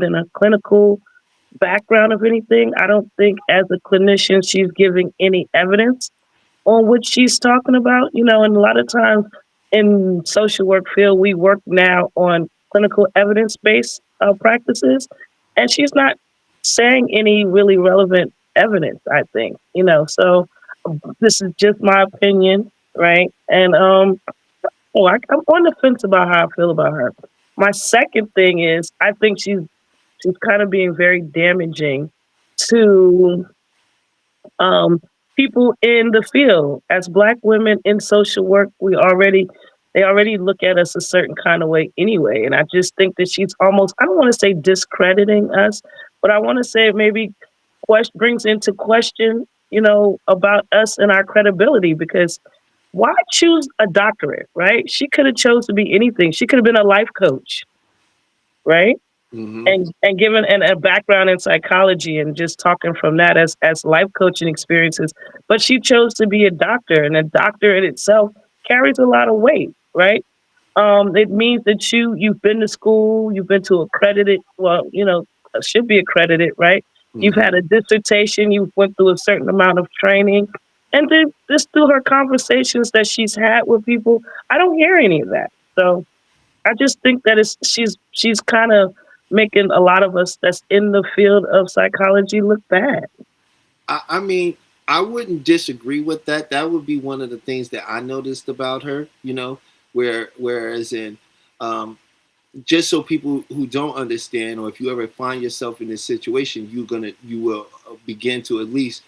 in a clinical background of anything. I don't think as a clinician she's giving any evidence on what she's talking about. And a lot of times in social work field, we work now on clinical evidence based practices, and she's not saying any really relevant evidence. I think So this is just my opinion, right? And I'm on the fence about how I feel about her. My second thing is I think she's kind of being very damaging to um, people in the field. As Black women in social work, they already look at us a certain kind of way anyway. And I just think that she's almost, I don't want to say discrediting us, but I want to say maybe brings into question, about us and our credibility, because why choose a doctorate, right? She could have chose to be anything. She could have been a life coach, right? Hmm. And given a background in psychology and just talking from that as life coaching experiences, but she chose to be a doctor, and a doctor in itself carries a lot of weight, right? It means that you've been to school, you've been to accredited, well, should be accredited, right? You've Hmm. had a dissertation, you went through a certain amount of training, and then just through her conversations that she's had with people, I don't hear any of that. So I just think that she's kind of making a lot of us that's in the field of psychology look bad. I mean, I wouldn't disagree with that. That would be one of the things that I noticed about her. Whereas in um, just so people who don't understand, or if you ever find yourself in this situation, you will begin to at least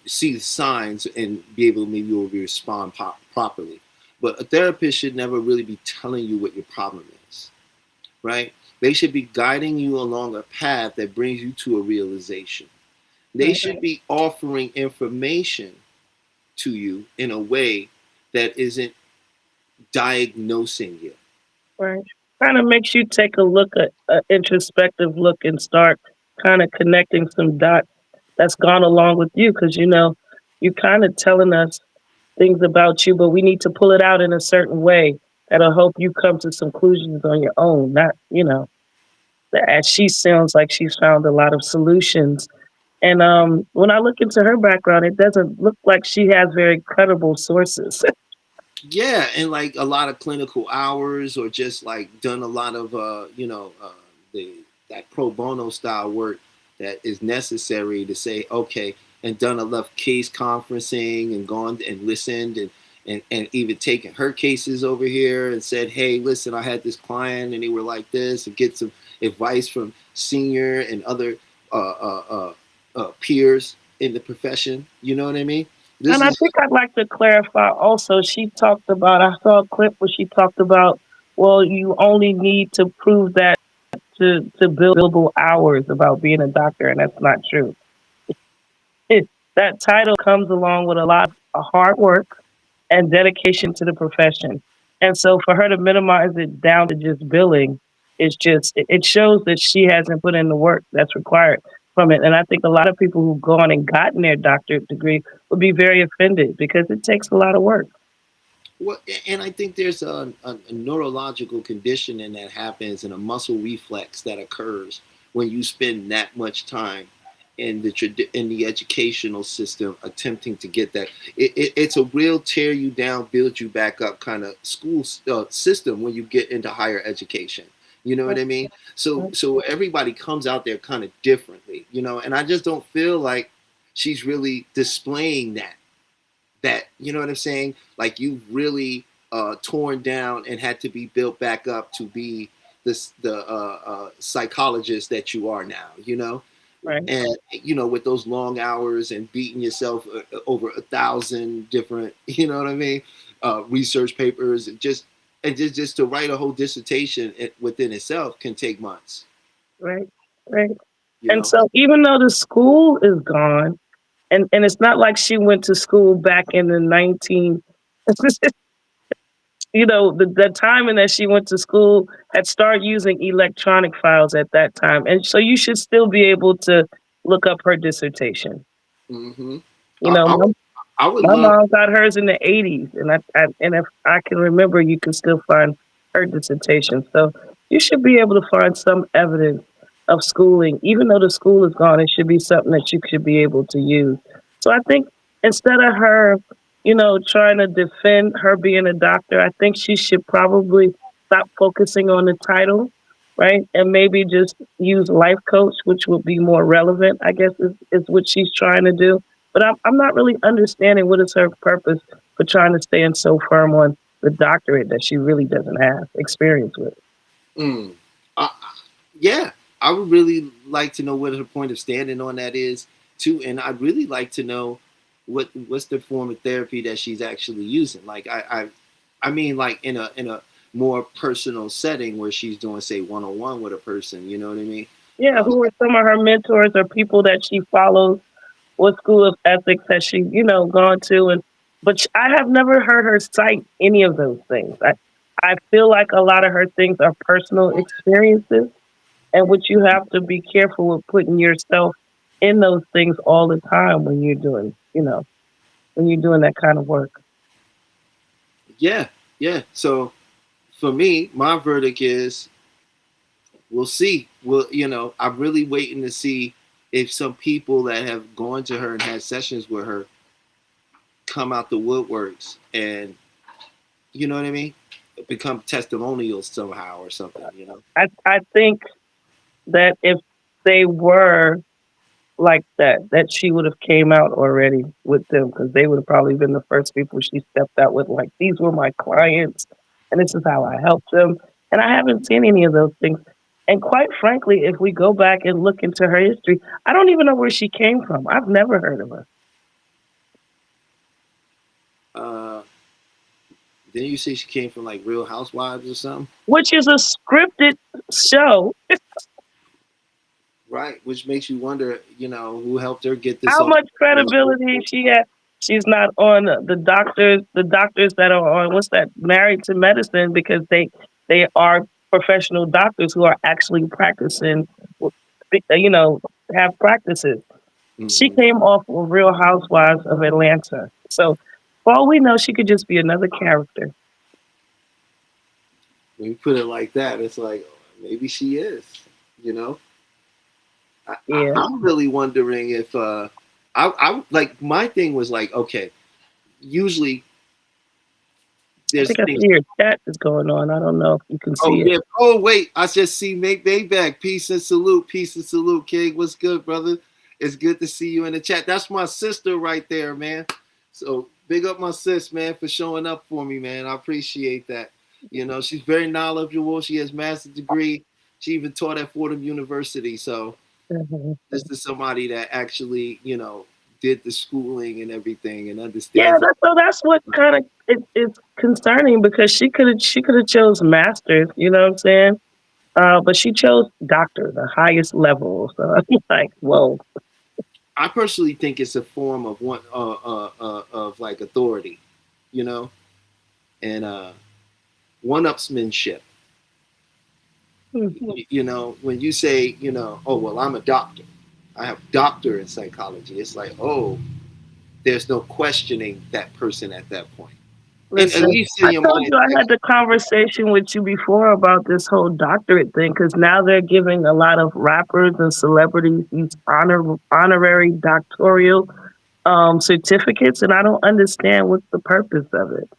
see the signs and be able to maybe respond properly. But a therapist should never really be telling you what your problem is, right? They should be guiding you along a path that brings you to a realization. They Right. should be offering information to you in a way that isn't diagnosing you. Right. Kind of makes you take a look at an introspective look and start kind of connecting some dots that's gone along with you, because you're kind of telling us things about you, but we need to pull it out in a certain way that'll help you come to some conclusions on your own. Not, as she sounds like she's found a lot of solutions. And when I look into her background, it doesn't look like she has very credible sources. Yeah, and like a lot of clinical hours, or just like done a lot of the that pro bono style work that is necessary to say okay, and done enough case conferencing and gone and listened and even taken her cases over here and said, hey, listen, I had this client and they were like this, and get some advice from senior and other peers in the profession. You know what I mean? This And I is think I'd like to clarify also, she talked about, I saw a clip where she talked about, well, you only need to prove that to billable hours about being a doctor, and that's not true. That title comes along with a lot of hard work and dedication to the profession. And so for her to minimize it down to just billing, it shows that she hasn't put in the work that's required from it. And I think a lot of people who've gone and gotten their doctorate degree would be very offended because it takes a lot of work. well, and I think there's a neurological conditioning that happens and a muscle reflex that occurs when you spend that much time in the educational system attempting to get that. It's a real tear you down, build you back up kind of school system when you get into higher education. You know what I mean? So everybody comes out there kind of differently, and I just don't feel like she's really displaying that you know what I'm saying? Like you've really torn down and had to be built back up to be the psychologist that you are now. Right. And with those long hours and beating yourself over 1,000 different, you know what I mean, research papers, and just to write a whole dissertation within itself can take months. Right. Right. You And know. so even though the school is gone, and it's not like she went to school back in the 19 the timing that she went to school had started using electronic files at that time. And so you should still be able to look up her dissertation. Hmm. You I, know, I my, would I would my love. mom got hers in the 80s, and if I can remember, you can still find her dissertation. So you should be able to find some evidence of schooling. Even though the school is gone, it should be something that you should be able to use. So I think instead of her, trying to defend her being a doctor, I think she should probably stop focusing on the title, right? And maybe just use life coach, which would be more relevant, I guess, is what she's trying to do. But I'm not really understanding what is her purpose for trying to stand so firm on the doctorate that she really doesn't have experience with. Mm. Yeah, I would really like to know what her point of standing on that is too, and I'd really like to know what's the form of therapy that she's actually using. Like I mean, like in a more personal setting where she's doing, say, one on one with a person. You know what I mean? Yeah, Uh, who are some of her mentors or people that she follows? What school of ethics has she, gone to? And I have never heard her cite any of those things. I feel like a lot of her things are personal experiences, and which you have to be careful with putting yourself in those things all the time when you're doing, when you're doing that kind of work. yeah, yeah. So for me, my verdict is we'll see. I'm really waiting to see if some people that have gone to her and had sessions with her come out the woodworks and you know what I mean, become testimonials somehow or something. I think that if they were like that she would have came out already with them because they would have probably been the first people she stepped out with. Like, these were my clients, and this is how I helped them. And I haven't seen any of those things. And quite frankly, if we go back and look into her history, I don't even know where she came from. I've never heard of her. Uh, then you say she came from like Real Housewives or something, Which is a scripted show. right? Which makes you wonder, who helped her get this How off. much credibility she had? She's not on the doctors that are on what's that, Married to Medicine, because they are professional doctors who are actually practicing, you know, have practices. She Mm-hmm. came off of Real Housewives of Atlanta, so for all we know, she could just be another character. When you put it like that, it's like maybe she is. You know, Yeah, I'm really wondering if I like my thing was like, okay, usually I there's think I things. see your chat is going on. I don't know if you can Oh see it. yeah. Oh wait, I just see Make Maybach. Peace and salute, King. What's good, brother? It's good to see you in the chat. That's my sister right there, man. So big up my sis, man, for showing up for me, man. I appreciate that. She's very knowledgeable. She has master's degree. She even taught at Fordham University. So Mhm. this is somebody that actually, did the schooling and everything and Yeah, understands. that's what kind of it's concerning because she could have chose masters, you know what I'm saying? But she chose doctor, the highest level. So I'm like, whoa, I personally think it's a form of one of like authority, you know, and one-upsmanship. hmm, When you say, oh well, I'm a doctor. I have doctor in psychology. It's like, oh, there's no questioning that person at that point. And at listen, least in I your told mind, you I had the conversation with you before about this whole doctorate thing because now they're giving a lot of rappers and celebrities these honorary doctoral certificates, and I don't understand what's the purpose of it.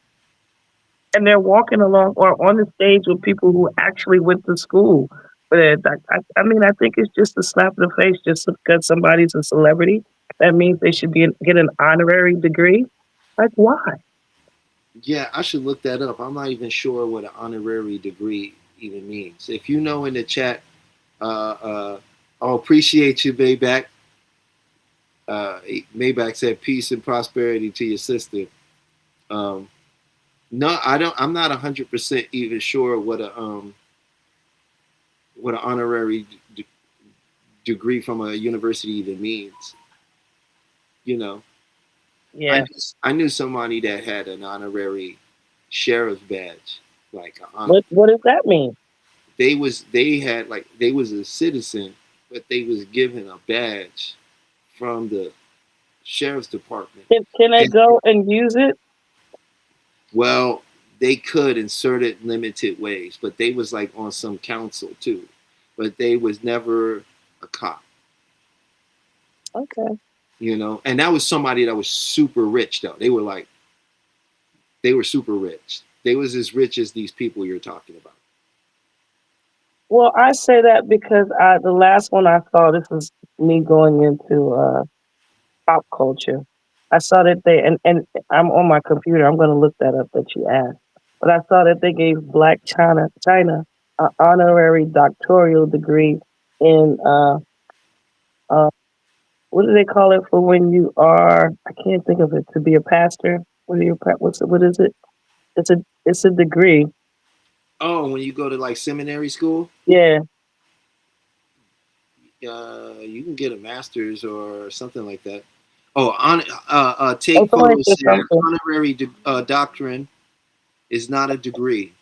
And they're walking along or on the stage with people who actually went to school. But I mean, I think it's just a slap in the face just because somebody's a celebrity. That means they should get an honorary degree. Like, why? yeah, I should look that up. I'm not even sure what an honorary degree even means. If you know in the chat, I'll appreciate you, Bayback. Maybach said, "Peace and prosperity to your sister." Um, no, I don't. I'm not 100% even sure what an honorary degree from a university even means. You know, I Yeah. I knew somebody that had an honorary sheriff's badge, like What does that mean? they was a citizen, but they was given a badge from the sheriff's department. Can I go and use it? Well, they could in certain limited ways, but they was like on some council too. but they was never a cop. Okay. And that was somebody that was super rich though. They were super rich. They was as rich as these people you're talking about. Well, I say that because the last one I saw, this is me going into pop culture. I saw that and I'm on my computer. I'm going to look that up that you asked. But I saw that they gave Black China an honorary doctoral degree in uh, what do they call it for when you are? I can't think of it. To be a pastor. What is it? It's a degree. Oh, when you go to like seminary school, Yeah. you can get a master's or something like that. Oh, take It's like photo or said something. honorary doctrine is not a degree.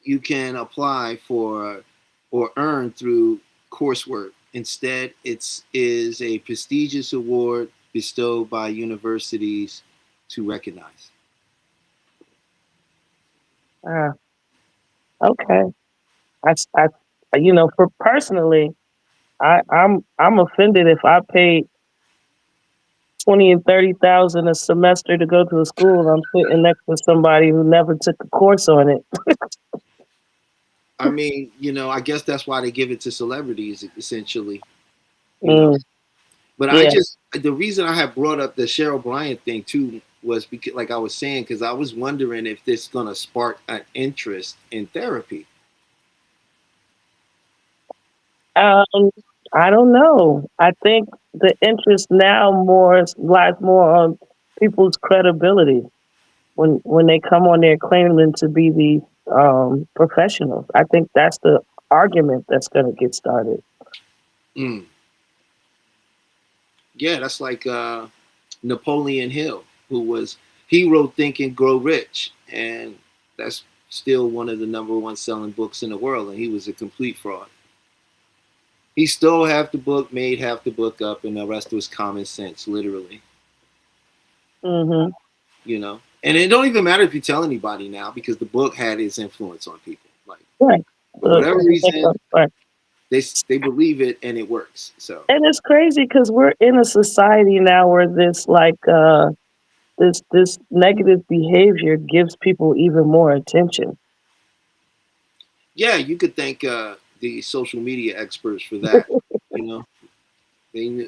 You can apply for or earn through coursework. Instead, it's is a prestigious award bestowed by universities to recognize. Ah, okay. I, for personally, I'm offended if I paid 20 and 30,000 a semester to go to a school and I'm sitting next to somebody who never took a course on it. I mean, I guess that's why they give it to celebrities, essentially. You know, Mm, but yeah. the reason I had brought up the Cheryl Bryant thing too was because, like I was saying, because I was wondering if this gonna spark an interest in therapy. Um, I don't know. I think the interest now more lies more on people's credibility when they come on there claiming to be these professionals. I think that's the argument that's going to get started. Mm. Yeah, that's like Napoleon Hill, who was he wrote Think and Grow Rich, and that's still one of the number one selling books in the world, and he was a complete fraud. He stole half the book, made half the book up, and the rest was common sense, literally. Hmm. And it don't even matter if you tell anybody now because the book had its influence on people. Like Right. for whatever reason, Right. they believe it and it works. So And it's crazy because we're in a society now where this negative behavior gives people even more attention. yeah, you could thank the social media experts for that. You know, they.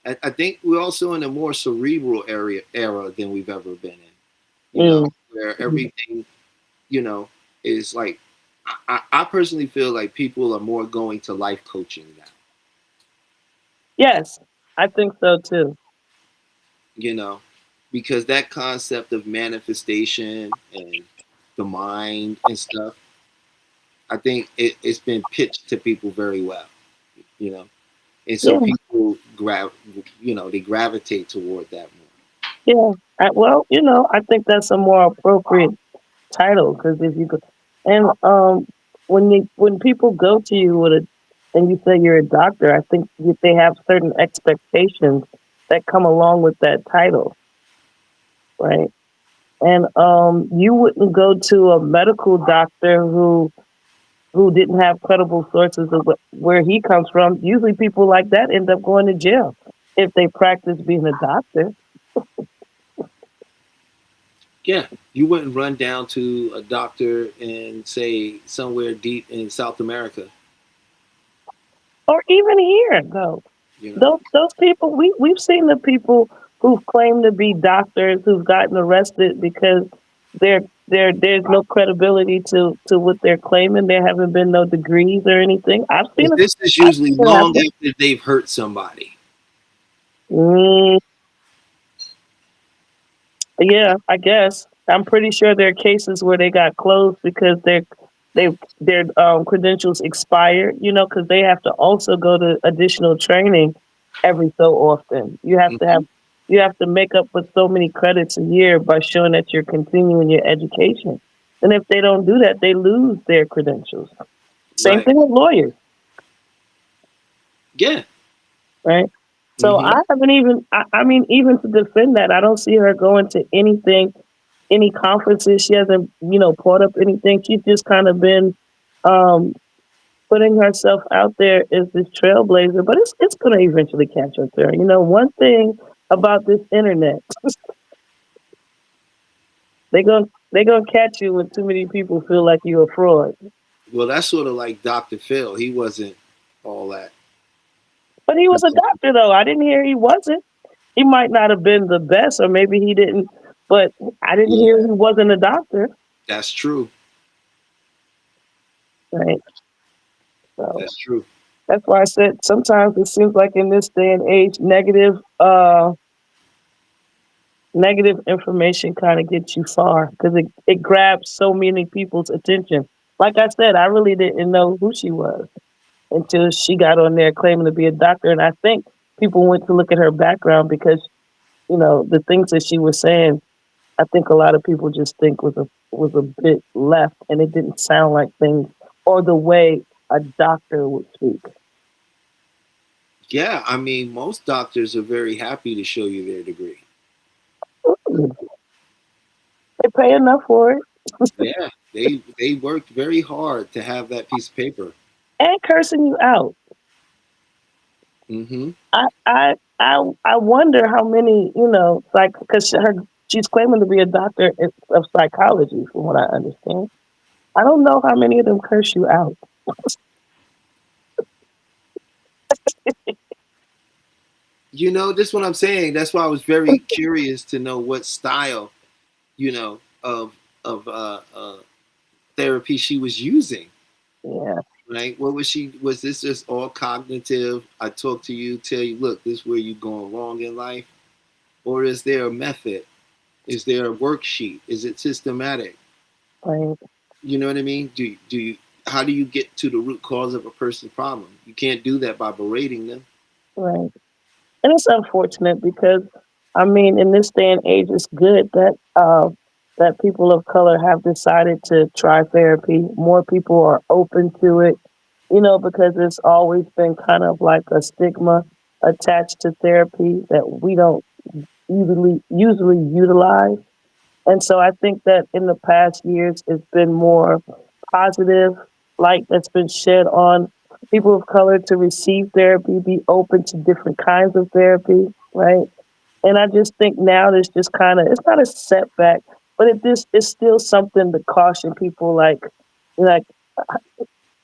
I think we're also in a more cerebral era than we've ever been in. Mm. Where everything you know is like. I personally feel like people are more going to life coaching now. Yes, I think so too. You know, because that concept of manifestation and the mind and stuff, I think it's been pitched to people very well. You know, and so Yeah, people they gravitate toward that more. yeah. Well, I think that's a more appropriate title because if you could, and when people go to you and you say you're a doctor, I think that they have certain expectations that come along with that title, right? And you wouldn't go to a medical doctor who didn't have credible sources of where he comes from. Usually, people like that end up going to jail if they practice being a doctor. Yeah, you wouldn't run down to a doctor and say somewhere deep in South America. Or even here, though. You know, Those people, we've seen the people who've claimed to be doctors who've gotten arrested because there's no credibility to what they're claiming. There haven't been no degrees or anything. but this is I've usually seen it long happen. after they've hurt somebody. Mm, yeah, I guess. I'm pretty sure there are cases where they got closed because they their credentials expired. Because they have to also go to additional training every so often. Mhm. You have to make up with so many credits a year by showing that you're continuing your education. And if they don't do that, they lose their credentials. Same Right? thing with lawyers, Yeah. right? So Hmm. I haven't even. I mean, even to defend that, I don't see her going to any conferences. She hasn't, brought up anything. She's just kind of been um, putting herself out there as this trailblazer, but it's going to eventually catch up to her. You know, one thing about this internet, they gonna catch you when too many people feel like you're a fraud. Well, that's sort of like Dr. Phil. He wasn't all that. But he was a doctor, though. I didn't hear he wasn't. He might not have been the best, or maybe he didn't. But I didn't hear Yeah, he wasn't a doctor, that's true. right? So That's true. that's why I said sometimes it seems like in this day and age, negative information kind of gets you far because it grabs so many people's attention. Like I said, I really didn't know who she was until she got on there claiming to be a doctor. And I think people went to look at her background because, you know, the things that she was saying, I think a lot of people just think was a bit left and it didn't sound like things or the way a doctor would speak. Yeah, I mean, most doctors are very happy to show you their degree. They pay enough for it Yeah, they worked very hard to have that piece of paper. and cursing you out. Hmm. I wonder how many, you know, like, because she's claiming to be a doctor of psychology, from what I understand. I don't know how many of them curse you out. You know, this is what I'm saying. That's why I was very curious to know what style, you know, of therapy she was using. Yeah, Right? What was she? Was this just all cognitive? I talk to you, tell you, look, this is where you're going wrong in life, or is there a method? Is there a worksheet? Is it systematic? right, You know what I mean? Do you? How do you get to the root cause of a person's problem? You can't do that by berating them. right. And it's unfortunate because, I mean, in this day and age, it's good that people of color have decided to try therapy. More people are open to it, you know, because it's always been kind of like a stigma attached to therapy that we don't usually utilize. And so I think that in the past years, it's been more positive light that's been shed on people of color to receive therapy, be open to different kinds of therapy, right? And I just think now there's just kind of, it's not a setback, but it's still something to caution people like, you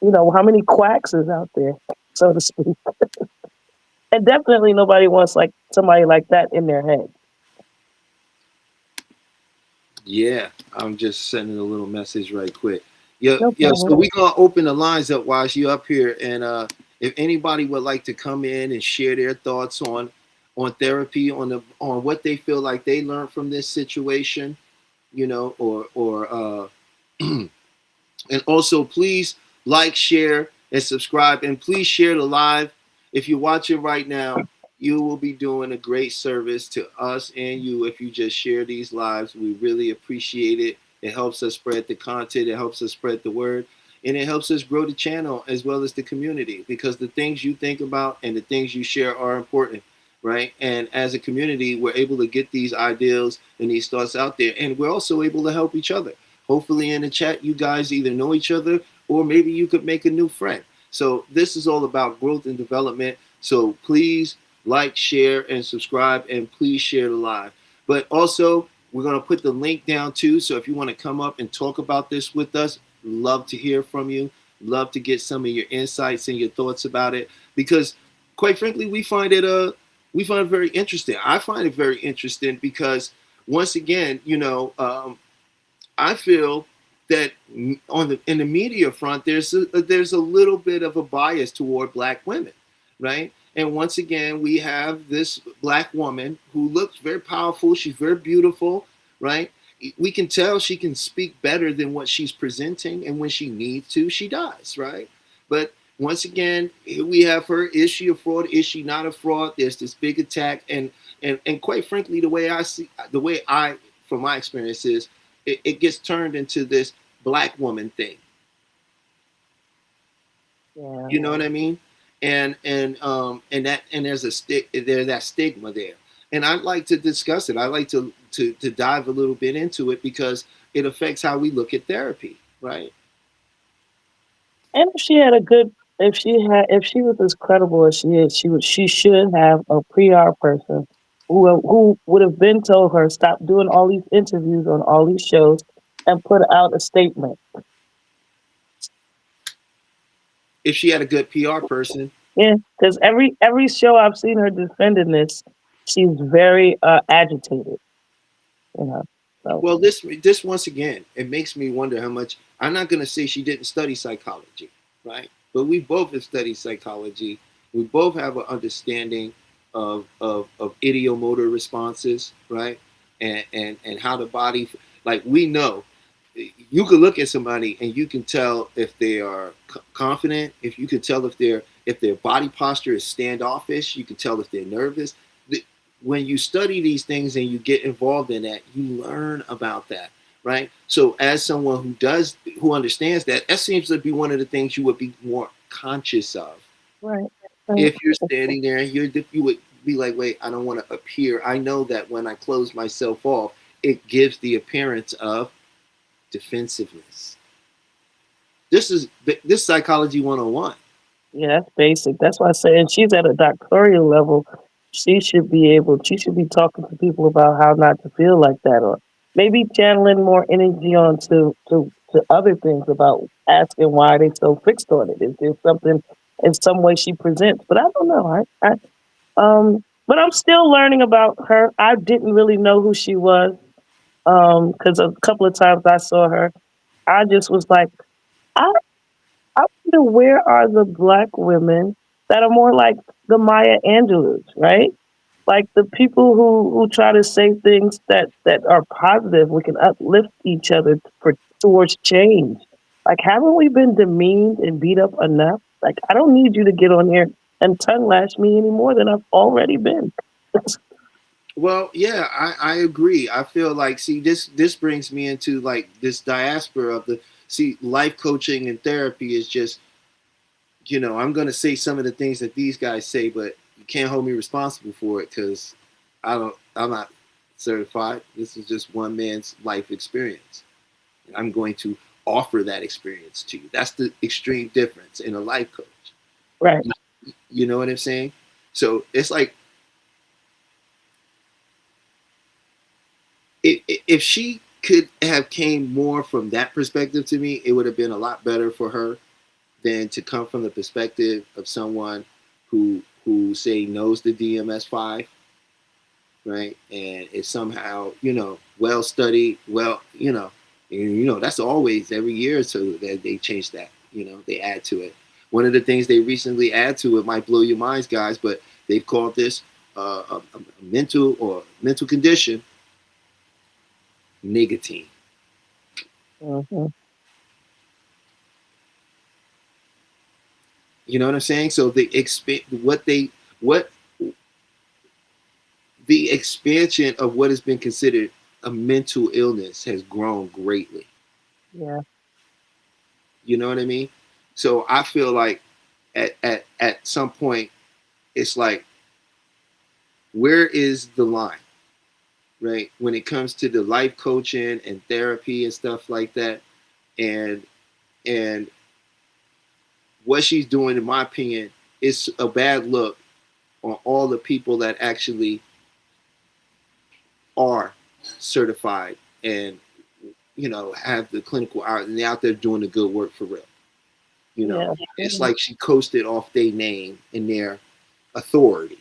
know, how many quacks is out there, so to speak. And definitely nobody wants like somebody like that in their head. Yeah, I'm just sending a little message right quick. Yeah, No yeah. So problem. we're gonna open the lines up while you up here, and if anybody would like to come in and share their thoughts on therapy, on what they feel like they learned from this situation, you know, or and also, please like, share, and subscribe. And please share the live. If you're watching right now, you will be doing a great service to us and you if you just share these lives. We really appreciate it. It helps us spread the content, it helps us spread the word, and it helps us grow the channel as well as the community because the things you think about and the things you share are important. Right. And as a community, we're able to get these ideals and these thoughts out there. And we're also able to help each other. Hopefully, in the chat, you guys either know each other or maybe you could make a new friend. So, this is all about growth and development. So, please like, share, and subscribe, and please share the live. But also, we're going to put the link down too. So, if you want to come up and talk about this with us, love to hear from you. Love to get some of your insights and your thoughts about it because, quite frankly, we find it very interesting. I find it very interesting because, once again, I feel that in the media front, there's a little bit of a bias toward black women, right? And once again, we have this black woman who looks very powerful. She's very beautiful, right? We can tell she can speak better than what she's presenting, and when she needs to, she does, right? But once again, here we have her. Is she a fraud? Is she not a fraud? There's this big attack, and quite frankly, the way I, from my experience, is it gets turned into this black woman thing. Yeah. You know what I mean? And there's that stigma there. And I'd like to discuss it. I'd like to dive a little bit into it because it affects how we look at therapy, right? And if she had a good, if she was as credible as she is, she should have a PR person who would have been told her stop doing all these interviews on all these shows and put out a statement. If she had a good PR person. Yeah, because every show I've seen her defending this, she's very agitated. You know, so Well, this once again, it makes me wonder how much. I'm not going to say she didn't study psychology, right? But we both have studied psychology. We both have an understanding of idiomotor responses, right? And how the body, like we know, you can look at somebody and you can tell if they are confident. If you can tell if their body posture is standoffish, you can tell if they're nervous. When you study these things and you get involved in that, you learn about that, right? So as someone who understands that, that seems to be one of the things you would be more conscious of. right, right, If you're standing there, you would be like, wait, I don't want to appear. I know that when I close myself off, it gives the appearance of defensiveness. This psychology 101. yeah, that's basic. That's why I say, and she's at a doctoral level. She should be talking to people about how not to feel like that, or maybe channeling more energy on to other things about asking why they so fixed on it. Is there something in some way she presents? But I don't know. But I'm still learning about her. I didn't really know who she was. Because a couple of times I saw her, I just was like, I I wonder where are the black women that are more like the Maya Angelou's, right? Like the people who try to say things that are positive. We can uplift each other for towards change. Like, haven't we been demeaned and beat up enough? Like, I don't need you to get on here and tongue lash me any more than I've already been. Well, yeah, I agree. I feel like, see, this brings me into like this diaspora of the, see, life coaching and therapy is just, I'm going to say some of the things that these guys say, but you can't hold me responsible for it because I'm not certified. This is just one man's life experience. And I'm going to offer that experience to you. That's the extreme difference in a life coach. Right. You know what I'm saying? So it's like, if she could have came more from that perspective to me, it would have been a lot better for her than to come from the perspective of someone who say knows the DMS5, right, and is somehow well studied, and that's always every year or so that they change that, they add to it. One of the things they recently add to it might blow your minds, guys, but they've called this a mental condition, nicotine. Hmm. You know what I'm saying? So the what the expansion of what has been considered a mental illness has grown greatly. Yeah. You know what I mean? So I feel like at some point it's like, where is the line, right? When it comes to the life coaching and therapy and stuff like that, and and what she's doing, in my opinion, is a bad look on all the people that actually are certified and have the clinical hours and they're out there doing the good work for real. Yeah. It's like she coasted off their name and their authority.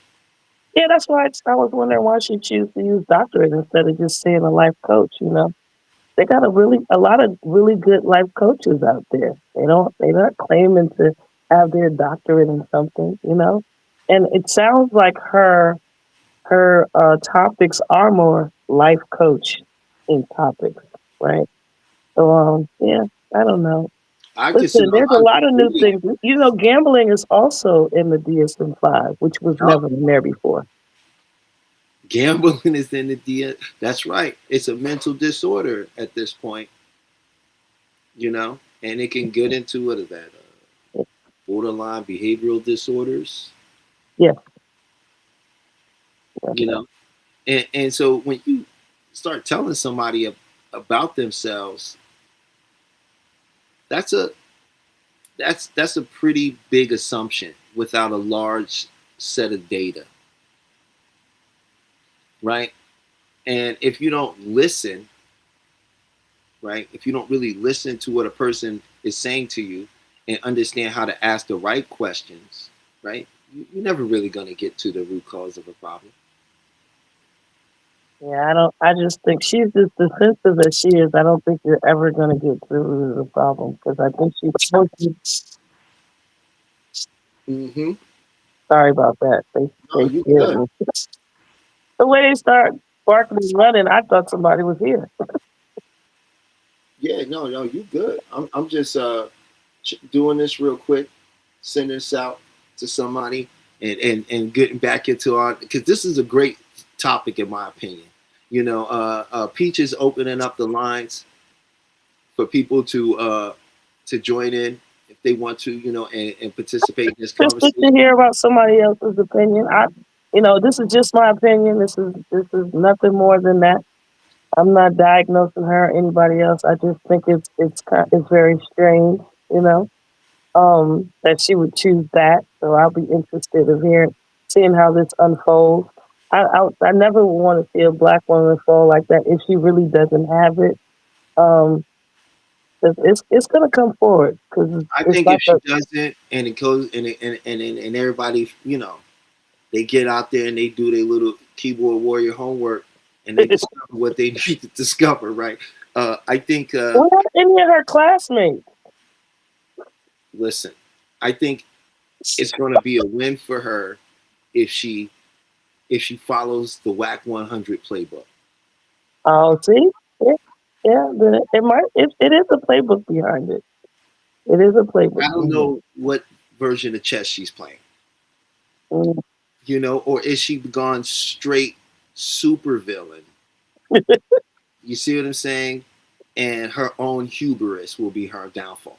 Yeah, that's why I was wondering why she choose to use doctorate instead of just saying a life coach. They got a lot of really good life coaches out there. They're not claiming to have their doctorate in something. And it sounds like her topics are more life coach in topics, right? So yeah, I don't know. I consider Listen, a there's a lot of lot of people new really. things. Gambling is also in the DSM-5, which was Oh, never in there before. gambling is in the D. That's right. It's a mental disorder at this point, and it can get into what is that? Borderline behavioral disorders, Yeah, you know. And so when you start telling somebody about themselves, that's a that's a pretty big assumption without a large set of data, right? And if you don't listen, right? If you don't really listen to what a person is saying to you and understand how to ask the right questions, right? You're never really going to get to the root cause of a problem. Yeah, I don't. I just think she's just defensive as she is. I don't think you're ever going to get to the root of the problem because I think she's. Mm-hmm. Sorry about that. No, They you scared good. me. The way they start barking and running, I thought somebody was here. Yeah, no, you good. I'm just doing this real quick, sending this out to somebody, and getting back into our, because this is a great topic in my opinion. Peach is opening up the lines for people to join in if they want to, and participate in this Just good to conversation. hear about somebody else's opinion. This is just my opinion. This is nothing more than that. I'm not diagnosing her or anybody else. I just think it's very strange, that she would choose that. So I'll be interested in seeing how this unfolds. I never want to see a black woman fall like that if she really doesn't have it. Um, 'Cause it's gonna come forward because I it's think like if she a doesn't, and it goes, and everybody, they get out there and they do their little keyboard warrior homework, and they discover what they need to discover, right? I think. what about any of her classmates? Listen, I think it's going to be a win for her if she follows the WAC 100 playbook. Oh, see, yeah, yeah. It is a playbook behind it. It is a I playbook don't behind know what version of chess she's playing, it. or is she gone straight super villain? You see what I'm saying? And her own hubris will be her downfall.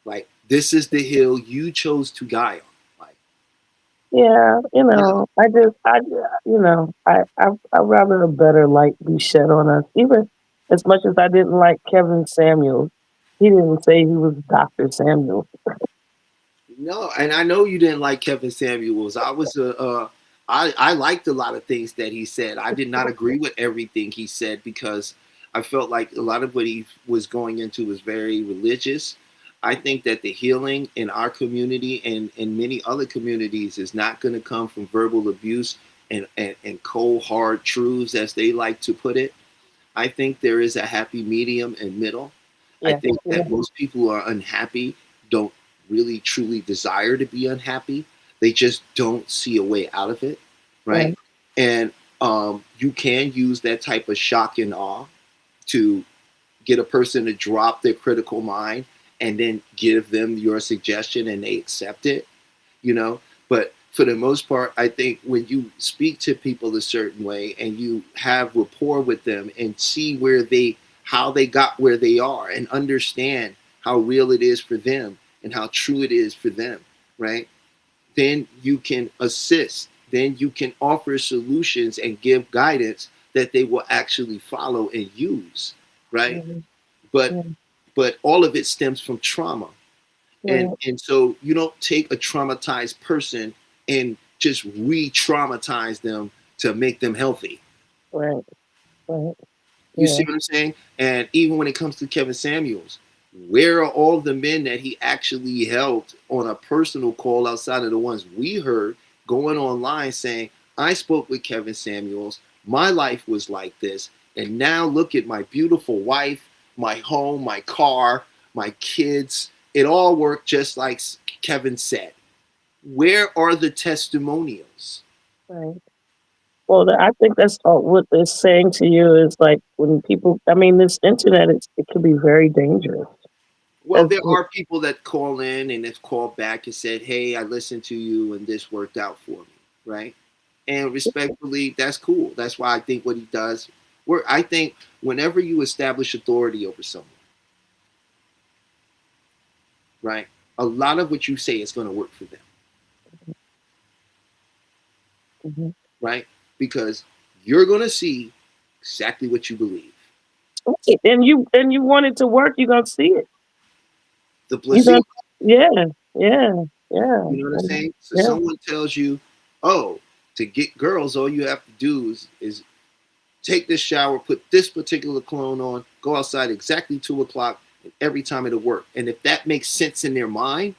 Like, this is the hill you chose to die on. Like, Yeah, you know, I'd rather a better light be shed on us. Even as much as I didn't like Kevin Samuels, he didn't say he was Dr. Samuel. no, and I know you didn't like Kevin Samuels. I liked a lot of things that he said. I did not agree with everything he said because I felt like a lot of what he was going into was very religious. I think that the healing in our community and in many other communities is not going to come from verbal abuse and cold hard truths, as they like to put it. I think there is a happy medium and middle. I Yeah, think yeah, that most people who are unhappy don't really truly desire to be unhappy. They just don't see a way out of it, right? right. And you can use that type of shock and awe to get a person to drop their critical mind and then give them your suggestion and they accept it, you know. But for the most part, I think when you speak to people a certain way and you have rapport with them and see how they got where they are and understand how real it is for them and how true it is for them, right? Then you can assist. Then you can offer solutions and give guidance that they will actually follow and use, right? Mhm, But yeah, but all of it stems from trauma, and right, and so you don't take a traumatized person and just re-traumatize them to make them healthy. right, right. You Yeah, see what I'm saying? And even when it comes to Kevin Samuels, where are all the men that he actually helped on a personal call outside of the ones we heard going online saying, I spoke with Kevin Samuels, my life was like this, and now look at my beautiful wife, my home, my car, my kids. It all worked just like Kevin said. Where are the testimonials? right. Well, I think that's all, what they're saying to you is like when people. I mean, this internet it can be very dangerous. Well, 'Cause there are people that call in and have called back and said, "Hey, I listened to you and this worked out for me," right? And respectfully, that's cool. That's why I think what he does. Where I think whenever you establish authority over someone, right, a lot of what you say is going to work for them, Mhm. right? Because you're going to see exactly what you believe. And you want it to work, you're gonna see it. The You're gonna placebo. Yeah, yeah, yeah, You know what I'm saying? So yeah, someone tells you, oh, to get girls, all you have to do is take this shower, put this particular cologne on, go outside exactly 2 o'clock, and every time it'll work. And if that makes sense in their mind,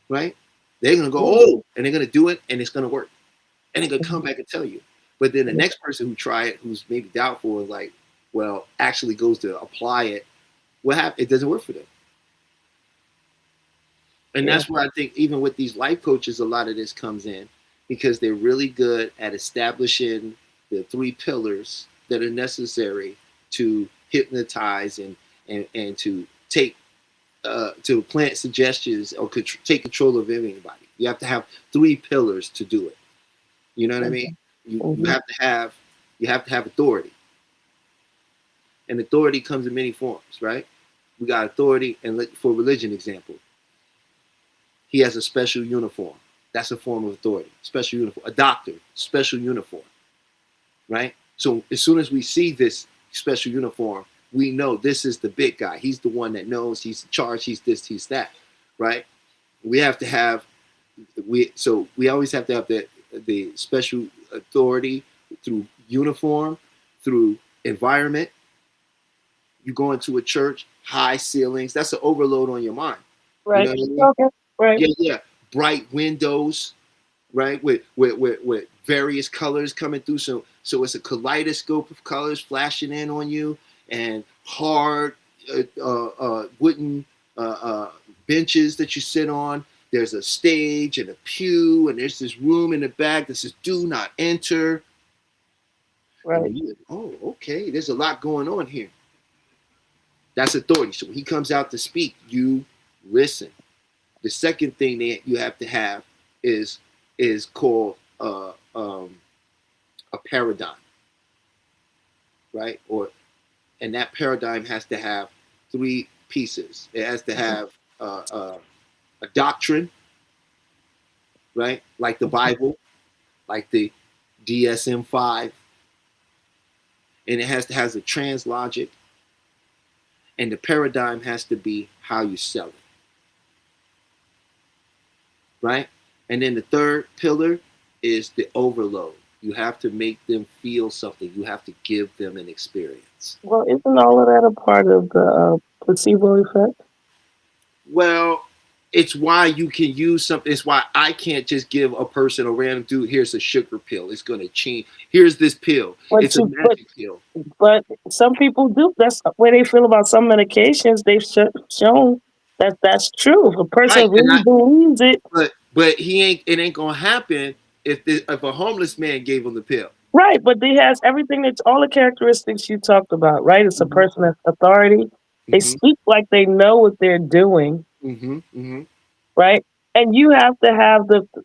right, they're gonna go, yeah, oh, and they're gonna do it, and it's gonna work, and they're gonna come back and tell you. But then the next person who try it, who's maybe doubtful, is like, well, actually goes to apply it. What happens? It doesn't work for them. And yeah, that's where I think even with these life coaches, a lot of this comes in because they're really good at establishing the 3 pillars that are necessary to hypnotize and to take to plant suggestions or take control of anybody. You have to have 3 pillars to do it. You know what I mean? You mhm, have to have authority, and authority comes in many forms, right? We got authority, and for religion example, he has a special uniform. That's a form of authority. Special uniform. A doctor, special uniform, right? So as soon as we see this special uniform, we know this is the big guy. He's the one that knows. He's in charge. He's this. He's that, right? We have to have we always have to have the special authority through uniform, through environment. You go into a church, high ceilings. That's an overload on your mind. You know right. what I mean? Okay, right, Yeah, yeah. Bright windows, right? With various colors coming through. So it's a kaleidoscope of colors flashing in on you, and hard wooden benches that you sit on. There's a stage and a pew, and there's this room in the back that says "Do not enter." And right, you, oh, okay. There's a lot going on here. That's authority. So when he comes out to speak, you listen. The second thing that you have to have is called a paradigm, right? Or and that paradigm has to have 3 pieces. It has to have a doctrine, right? Like the Bible, like the DSM-5, and it has to has a translogic, and the paradigm has to be how you sell it, right? And then the third pillar is the overload. You have to make them feel something. You have to give them an experience. Well, isn't all of that a part of the placebo effect? Well, it's why you can use something. It's why I can't just give a person a random dude. Here's a sugar pill. It's going to change. Here's this pill. But It's a you, but magic pill. but some people do. That's the way they feel about some medications. They've shown that that's true. If a Right. person And really believes it, but he ain't. It ain't gonna happen if a homeless man gave him the pill. right? But he has everything. That's all the characteristics you talked about, right? It's a Mm-hmm. person that's authority. They Mm-hmm. speak like they know what they're doing, Mm-hmm. Mm-hmm. right? And you have to have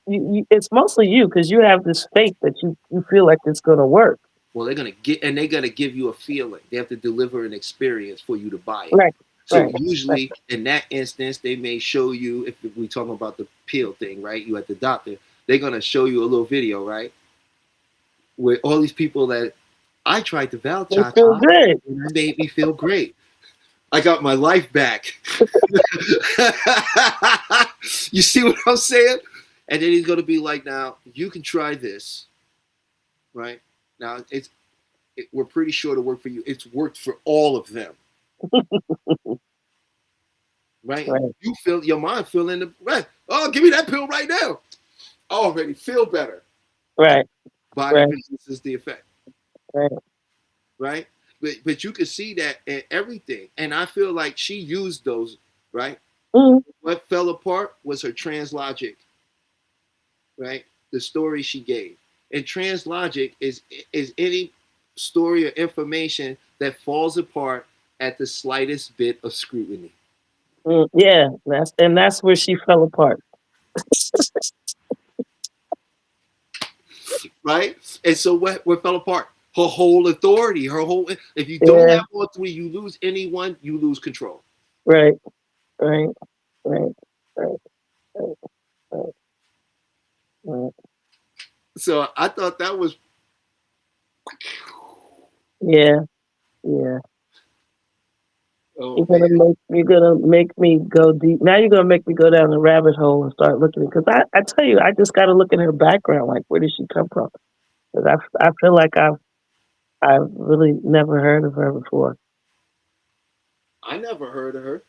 it's mostly you because you have this faith that you feel like it's going to work. Well, they're gonna give you a feeling. They have to deliver an experience for you to buy it. Right, So right. Right. usually in that instance, they may show you if we talking about the pill thing, right? You at the doctor, they're gonna show you a little video, right? With all these people that I tried the Val They Cha feel Cha good. and it made me feel great. I got my life back. You see what I'm saying? And then he's gonna be like, now you can try this, right? Now we're pretty sure to work for you. It's worked for all of them, right? Right, You feel your mind feeling the right. Oh, give me that pill right now. I already feel better. right, Body right, resists the effect, right. right? But you can see that in everything, and I feel like she used those, right? Mm, What fell apart was her translogic, right? The story she gave. And translogic is any story or information that falls apart at the slightest bit of scrutiny, yeah, that's where she fell apart. right? And so what fell apart? Her whole authority, her whole. If you don't Yeah, have all 3, you lose anyone, you lose control. right, right, right, right, right, right, right. So I thought that was Yeah, yeah. Oh man, You're gonna make me go deep. Now you're gonna make me go down the rabbit hole and start looking because I tell you I just got to look at her background. Like where did she come from? Because I feel like I've really never heard of her before. I never heard of her.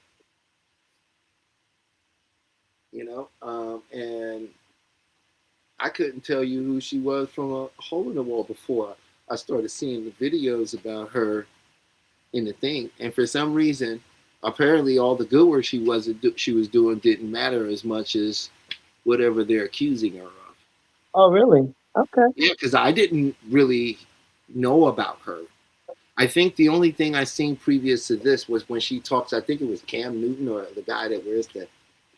And I couldn't tell you who she was from a hole in the wall before I started seeing the videos about her in the thing. And for some reason, apparently, all the good work she was doing didn't matter as much as whatever they're accusing her of. Oh really? Okay. Yeah, because I didn't really know about her. I think the only thing I seen previous to this was when she talks. I think it was Cam Newton or the guy that wears the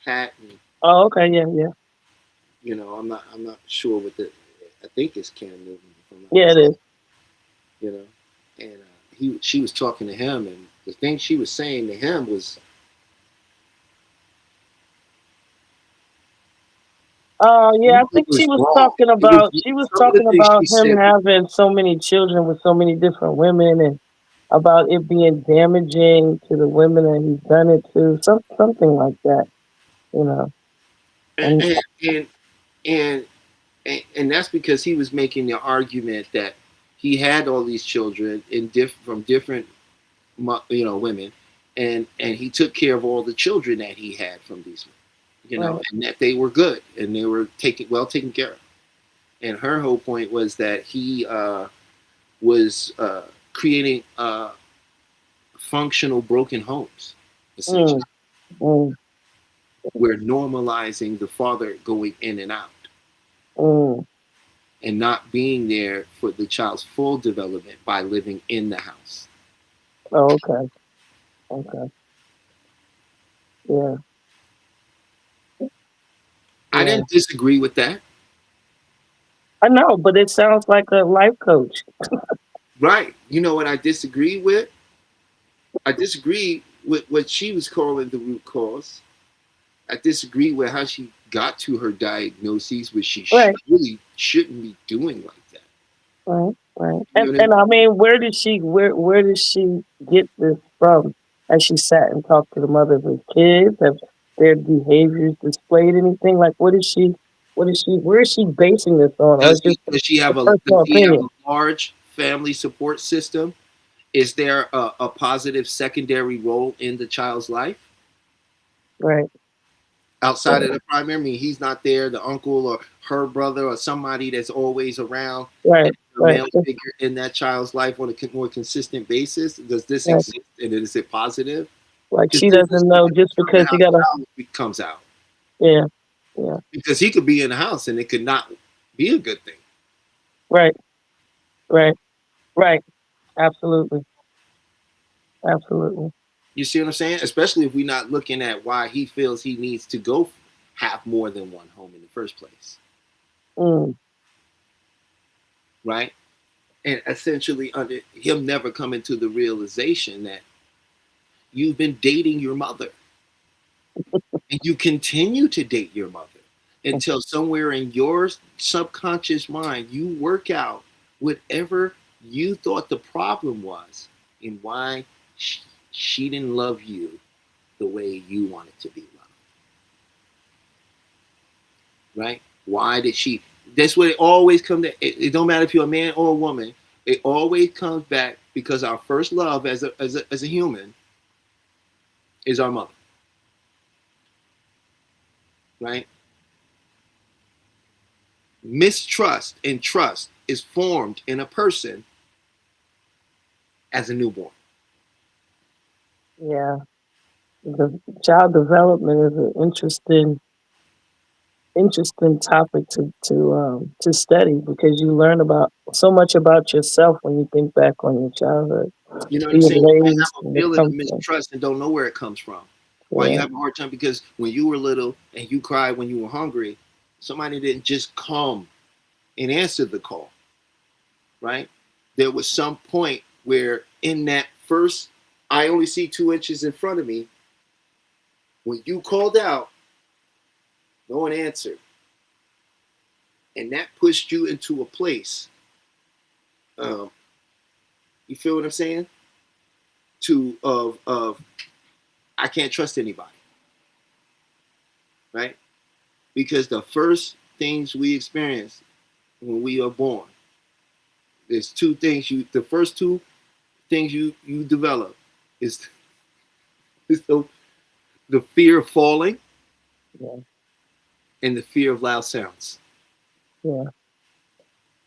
hat, and Oh okay. Yeah yeah I'm not sure what the. I think it's Cam Newton, if I'm not yeah. It mistaken. is. You know, and she was talking to him, and the thing she was saying to him was, Yeah. I it think was wrong. she was Some of the talking things about she him said. having so many children with so many different women and about it being damaging to the women that he's done it to. Something like that. You know. And And and and and that's because he was making the argument that he had all these children from different women, and he took care of all the children that he had from these women, right. and that they were good and they were taken care of. And her whole point was that he was creating functional broken homes, Mm, essentially. mm, We're normalizing the father going in and out mm. and not being there for the child's full development by living in the house. Oh, okay. Okay. Yeah. I Yeah. didn't disagree with that. I know, but it sounds like a life coach. Right. You know what I disagree with? I disagree with what she was calling the root cause. I disagree with how she got to her diagnoses, which she Right. really shouldn't be doing like that. Right. Right. You know what I And mean? I mean, where did she get this from? Has she sat and talked to the mothers of kids? Have their behaviors displayed anything? Like where is she basing this on? Or is just a Does personal he have opinion? a large family support system? Is there a positive secondary role in the child's life Right. outside Right. of the primary? I mean, he's not there, the uncle or her brother or somebody that's always around, Right. a Right. male figure in that child's life on a more consistent basis. Does this Right. exist, and is it positive? Like Because she there's this doesn't know just from the because she house got a child comes out, yeah. Yeah. because he could be in the house and it could not be a good thing. Right. Right. Right. Absolutely. Absolutely. You see what I'm saying? Especially if we're not looking at why he feels he needs to go have more than one home in the first place, Mm. right? And essentially, under him never coming to the realization that you've been dating your mother and you continue to date your mother until somewhere in your subconscious mind you work out whatever you thought the problem was and why she didn't love you the way you wanted to be loved, right? Why did she? That's what it always comes to. It don't matter if you're a man or a woman. It always comes back because our first love as a human is our mother, right? Mistrust and trust is formed in a person as a newborn. Yeah. The child development is an interesting topic to study because you learn about so much about yourself when you think back on your childhood, You know what I'm being saying? You might raised have a and it feeling of comes from. mistrust and don't know where it comes from. Why you Yeah. have a hard time? Because when you were little and you cried when you were hungry, somebody didn't just come and answer the call, right? There was some point where in that first, I only see 2 inches in front of me. When you called out, no one answered, and that pushed you into a place. Um, you feel what I'm saying? to of I can't trust anybody, right? Because the first things we experience when we are born, there's two things the first two things you develop is, is the fear of falling Yeah. and the fear of loud sounds. Yeah.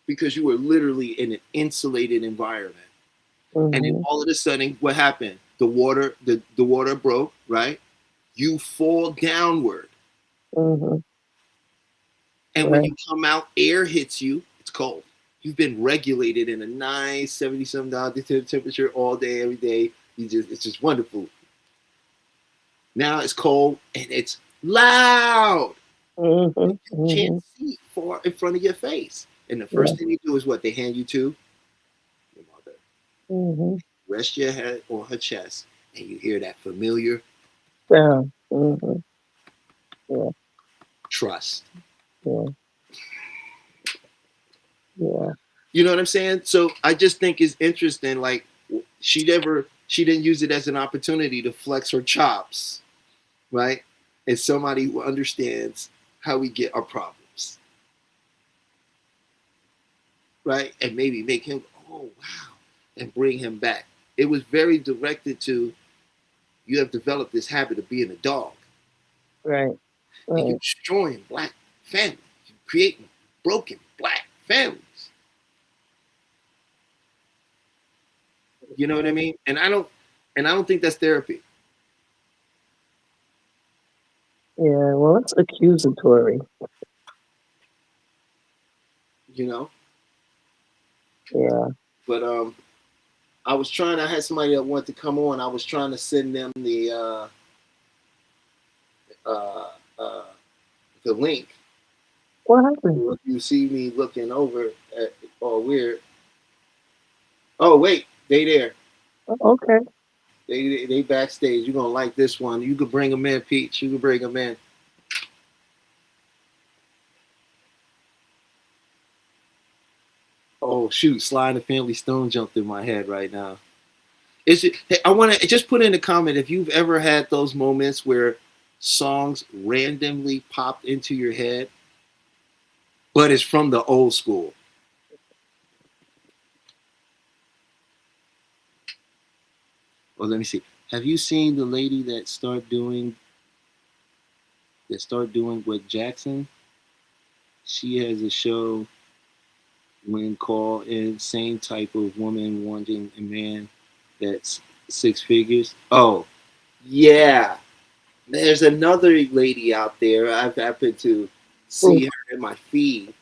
Because you were literally in an insulated environment. And then Mm-hmm. all of a sudden, what happened? The water broke, right? You fall downward. Mm-hmm. And when Right. you come out, air hits you, it's cold. You've been regulated in a nice 70 some dollar temperature all day, every day. It's just wonderful. Now it's cold and it's loud. Mm-hmm. You can't Mm-hmm. see far in front of your face. And the Yeah. first thing they do is what? They hand you to your mother. Mm-hmm. Rest your head on her chest, and you hear that familiar Yeah. Mm-hmm. Yeah. trust. Yeah. Yeah. You know what I'm saying? So I just think it's interesting. Like she didn't use it as an opportunity to flex her chops, right? As somebody who understands how we get our problems, right? And maybe make him, oh wow, and bring him back. It was very directed to, you have developed this habit of being a dog, Right. and you're Right. destroying black families, you're creating broken black families. You know what I mean? And I don't think that's therapy. Yeah. Well, it's accusatory. You know, Yeah. but I had somebody that wanted to come on. I was trying to send them uh, uh, the link. What happened? If you see me looking over at all weird. Oh wait, they there. Oh, okay. They backstage. You're gonna like this one. You could bring them in, Peach. You could bring them in. Oh shoot, Sly and the Family Stone jumped in my head right now. Hey, I want to just put in a comment if you've ever had those moments where songs randomly popped into your head, but it's from the old school. Well, let me see. Have you seen the lady that start doing with Jackson? She has a show when called in same type of woman wanting a man that's six figures. Oh yeah, there's another lady out there. I've happened to Ooh. see her in my feed.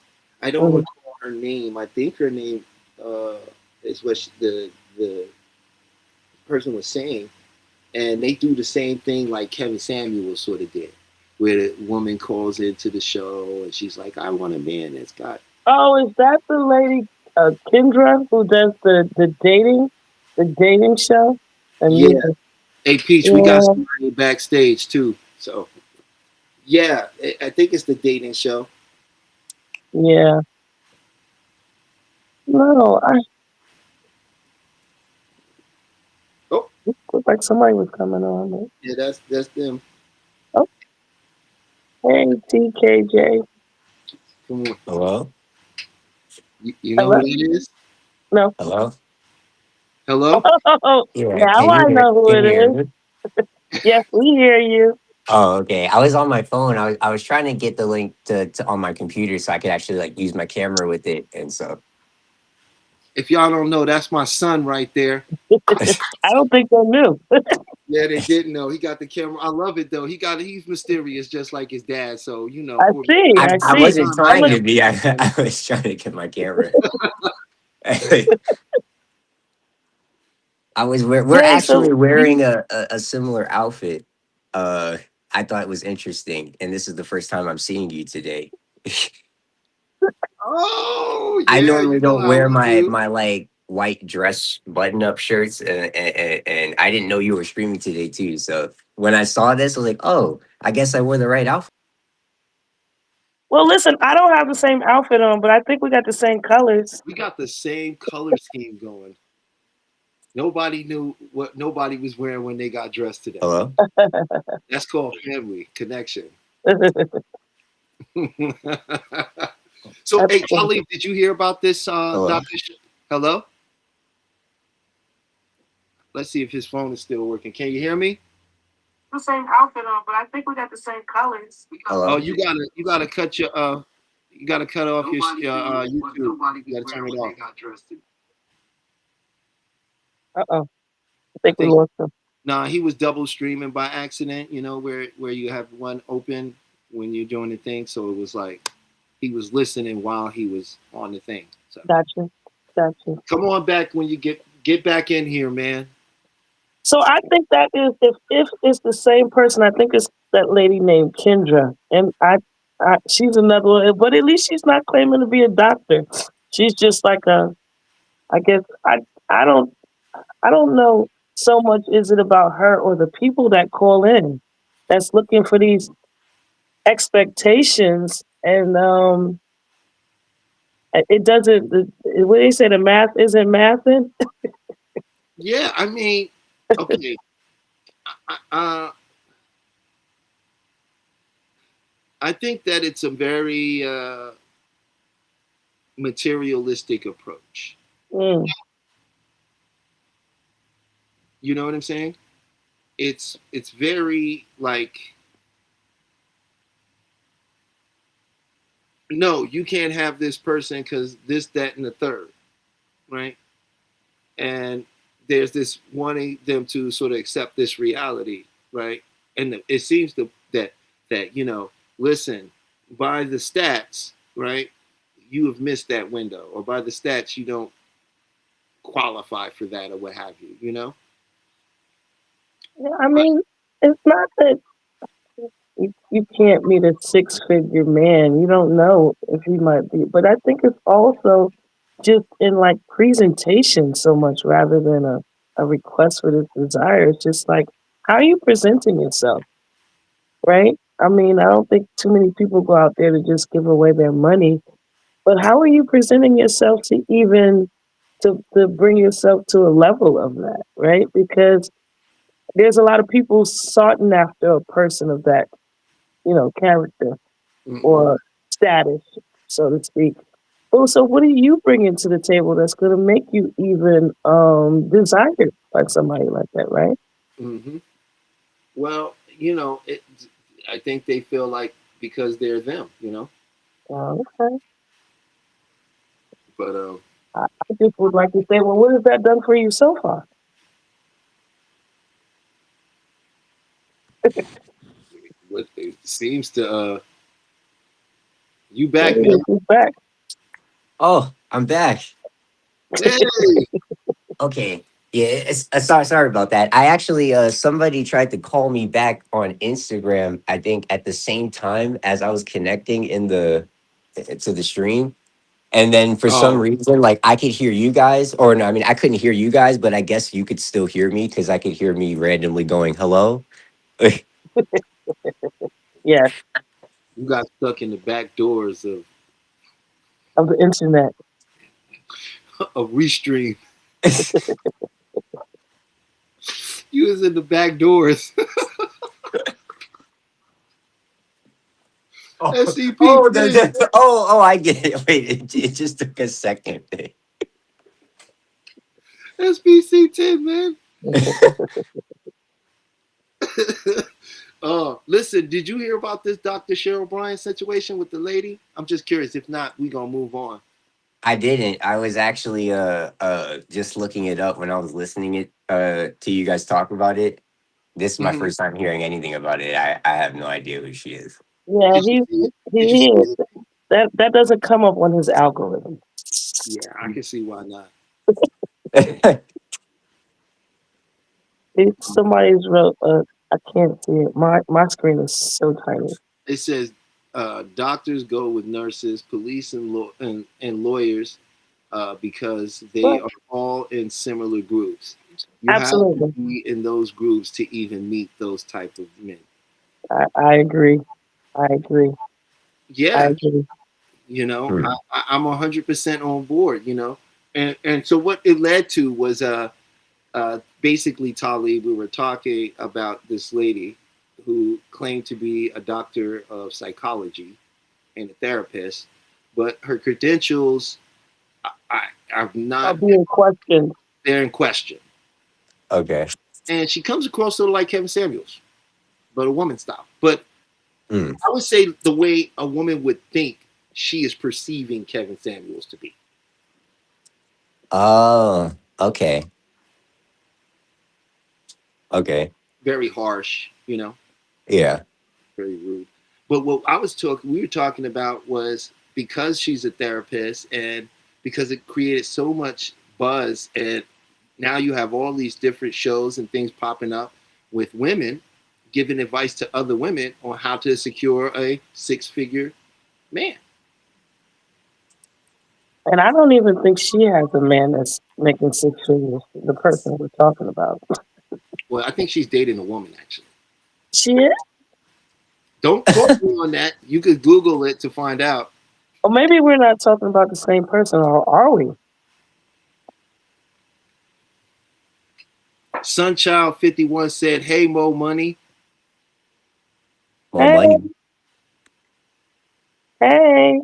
I don't Mm-hmm. recall her name. I think her name uh, is what the person was saying, and they do the same thing like Kevin Samuels sort of did, where the woman calls into the show and she's like, "I want a man that's got." Oh, is that the lady, Kendra, who does the dating show? And Yeah, music. hey Peach, we got Yeah. somebody backstage too. So yeah, I think it's the dating show. Yeah. No, I Oh it looked like somebody was coming on. yeah, that's them. Oh, hey, TKJ. Come on, Hello? you know Hello? who that is? No. Hello? Hello. Oh, Yeah, now I know who can it you hear is. me? Yes, we hear you. Oh, okay. I was on my phone. I was trying to get the link to on my computer so I could actually like use my camera with it. And so If y'all don't know, that's my son right there. I don't think they knew. Yeah, they didn't know. He got the camera. I love it though. He's mysterious just like his dad. So I for me, see. I, I I my see. wasn't son, my I trying look. to be. cameraman, man. I was trying to get my camera. We're Hey, so actually you. wearing a similar outfit. Uh I thought it was interesting. And this is the first time I'm seeing you today. Oh I yeah, you normally know don't how wear we do. my like white dress button up shirts, and I didn't know you were streaming today too. So when I saw this, I was like, oh, I guess I wore the right outfit. Well, listen, I don't have the same outfit on, but I think we got the same colors. We got the same color scheme going. Nobody knew what nobody was wearing when they got dressed today. Hello? That's called family connection. So, That's hey, funny. Khalid, did you hear about this, Hello? Doctor? Hello. Let's see if his phone is still working. Can you hear me? The same outfit on, but I think we got the same colors. Oh, Hello? you gotta cut your you gotta cut off your Nobody knew what YouTube. nobody You was gotta turn wearing it when they off. got dressed. Uh-oh. I I think we think lost him. nah, he was double streaming by accident. You know where you have one open when you're doing the thing, so it was like he was listening while he was on the thing. So Gotcha. Gotcha. come on back when you get back in here, man. So I think that is if it's the same person, I think it's that lady named Kendra, and she's another one. But at least she's not claiming to be a doctor. She's just like a. I guess I don't I don't know so much. Is it about her or the people that call in that's looking for these expectations and it doesn't. What they say, the math isn't mathing. Yeah, I mean, okay. I think that it's a very materialistic approach. Mm, You know what I'm saying? It's very like, no, you can't have this person because this, that, and the third, right? And there's this wanting them to sort of accept this reality, right? And it seems that listen, by the stats, right? You have missed that window, or by the stats, you don't qualify for that, or what have you. You know? yeah, I mean, it's not that you can't meet a six-figure man. You don't know if he might be, but I think it's also just in like presentation so much rather than a request for this desire. It's just like how are you presenting yourself, right? I mean, I don't think too many people go out there to just give away their money, but how are you presenting yourself to even to bring yourself to a level of that, right? Because there's a lot of people sought after a person of that, character Mm-mm. or status, so to speak. Oh, so what are you bringing to the table that's going to make you even desired by somebody like that, right? Mm-hmm. Well, I think they feel like because they're them, Okay. But I just would like to say, well, what has that done for you so far? what it seems to you back, Hey, man. she's back. Oh, I'm back. Hey, Okay. Yeah, sorry about that. I actually somebody tried to call me back on Instagram, I think at the same time as I was connecting in the to the stream. And then for some oh, reason, like I could hear you guys, or no, I mean I couldn't hear you guys, but I guess you could still hear me because I could hear me randomly going hello. Yeah, you got stuck in the back doors of of the internet. Restream. You was in the back doors. Oh, SCP 10, I get it. Wait, it just took a second. SBC 10, man. Listen, did you hear about this Dr. Cheryl Bryant situation with the lady? I'm just curious. If not, we gonna move on. I didn't. I was actually just looking it up when I was listening it to you guys talk about it. This is my Mm-hmm. first time hearing anything about it. I have no idea who she is. Yeah, Did you see it? Did you he see is. it? That doesn't come up on his algorithm. Yeah, I can see why not. Somebody's wrote. I can't see it. My screen is so tiny. It says doctors go with nurses, police, and lawyers because they But are all in similar groups. You have to absolutely, be in those groups to even meet those type of men. I agree. I agree. I Yeah, agree. Hmm. I'm 100% on board. And so what it led to was Basically, Talib, we were talking about this lady who claimed to be a doctor of psychology and a therapist, but her credentials I, I've Are not, being questioned. they're in question. Okay. And she comes across sort of like Kevin Samuels, but a woman style. But Mm. I would say the way a woman would think she is perceiving Kevin Samuels to be Oh, okay. Okay. very harsh, you know, Yeah. very rude. But what we were talking about was because she's a therapist and because it created so much buzz, and now you have all these different shows and things popping up with women giving advice to other women on how to secure a six-figure man. And I don't even think she has a man that's making six figures. The person we're talking about. Well, I think she's dating a woman actually. She is? Don't quote me on that. You could Google it to find out. Or maybe we're not talking about the same person, or are we? Sunchild 51 said, "Hey Mo Money." More Hey, money. hey,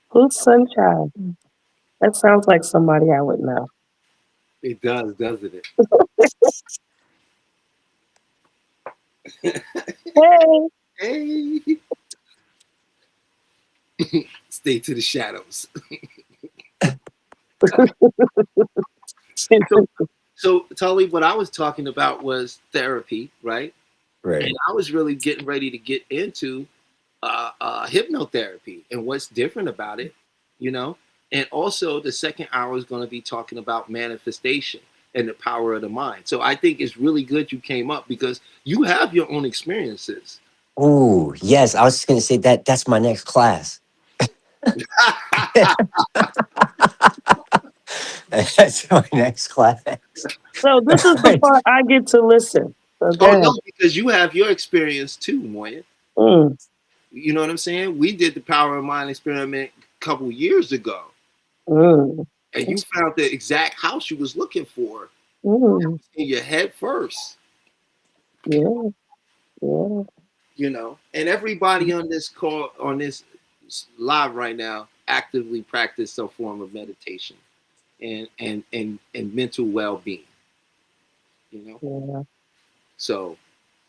who's Sunshine? That sounds like somebody I would know. It does, doesn't it? Hey. Hey, stay to the shadows. So, so Tully, what I was talking about was therapy, right? And Right. I was really getting ready to get into hypnotherapy and what's different about it, you know. And also, the second hour is going to be talking about manifestation and the power of the mind. So I think it's really good you came up because you have your own experiences. Oh, yes. I was just gonna say that that's my next class. That's my next class. So this is the part I get to listen. So Oh go no, because you have your experience too, Moya. ahead. You know what I'm saying? We did the power of mind experiment a couple years ago, Mm, and you found the exact house you was looking for mm, in your head first. yeah, yeah. You know, and everybody on this call, on this live right now, actively practice some form of meditation and mental well-being. You know, Yeah. so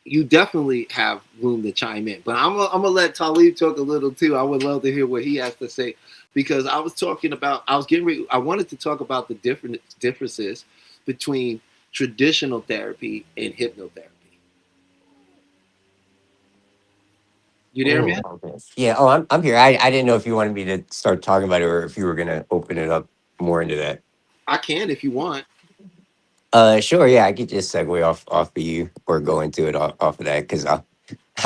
you definitely have room to chime in. But I'm gonna let Talib talk a little too. I would love to hear what he has to say because I was talking about, I was getting ready, I wanted to talk about the different differences between traditional therapy and hypnotherapy. You there, Oh, man? okay. Yeah. Oh, I'm here. I didn't know if you wanted me to start talking about it or if you were gonna open it up more into that. I can if you want. Sure. Yeah, I could just segue off of you or go into it off of that because I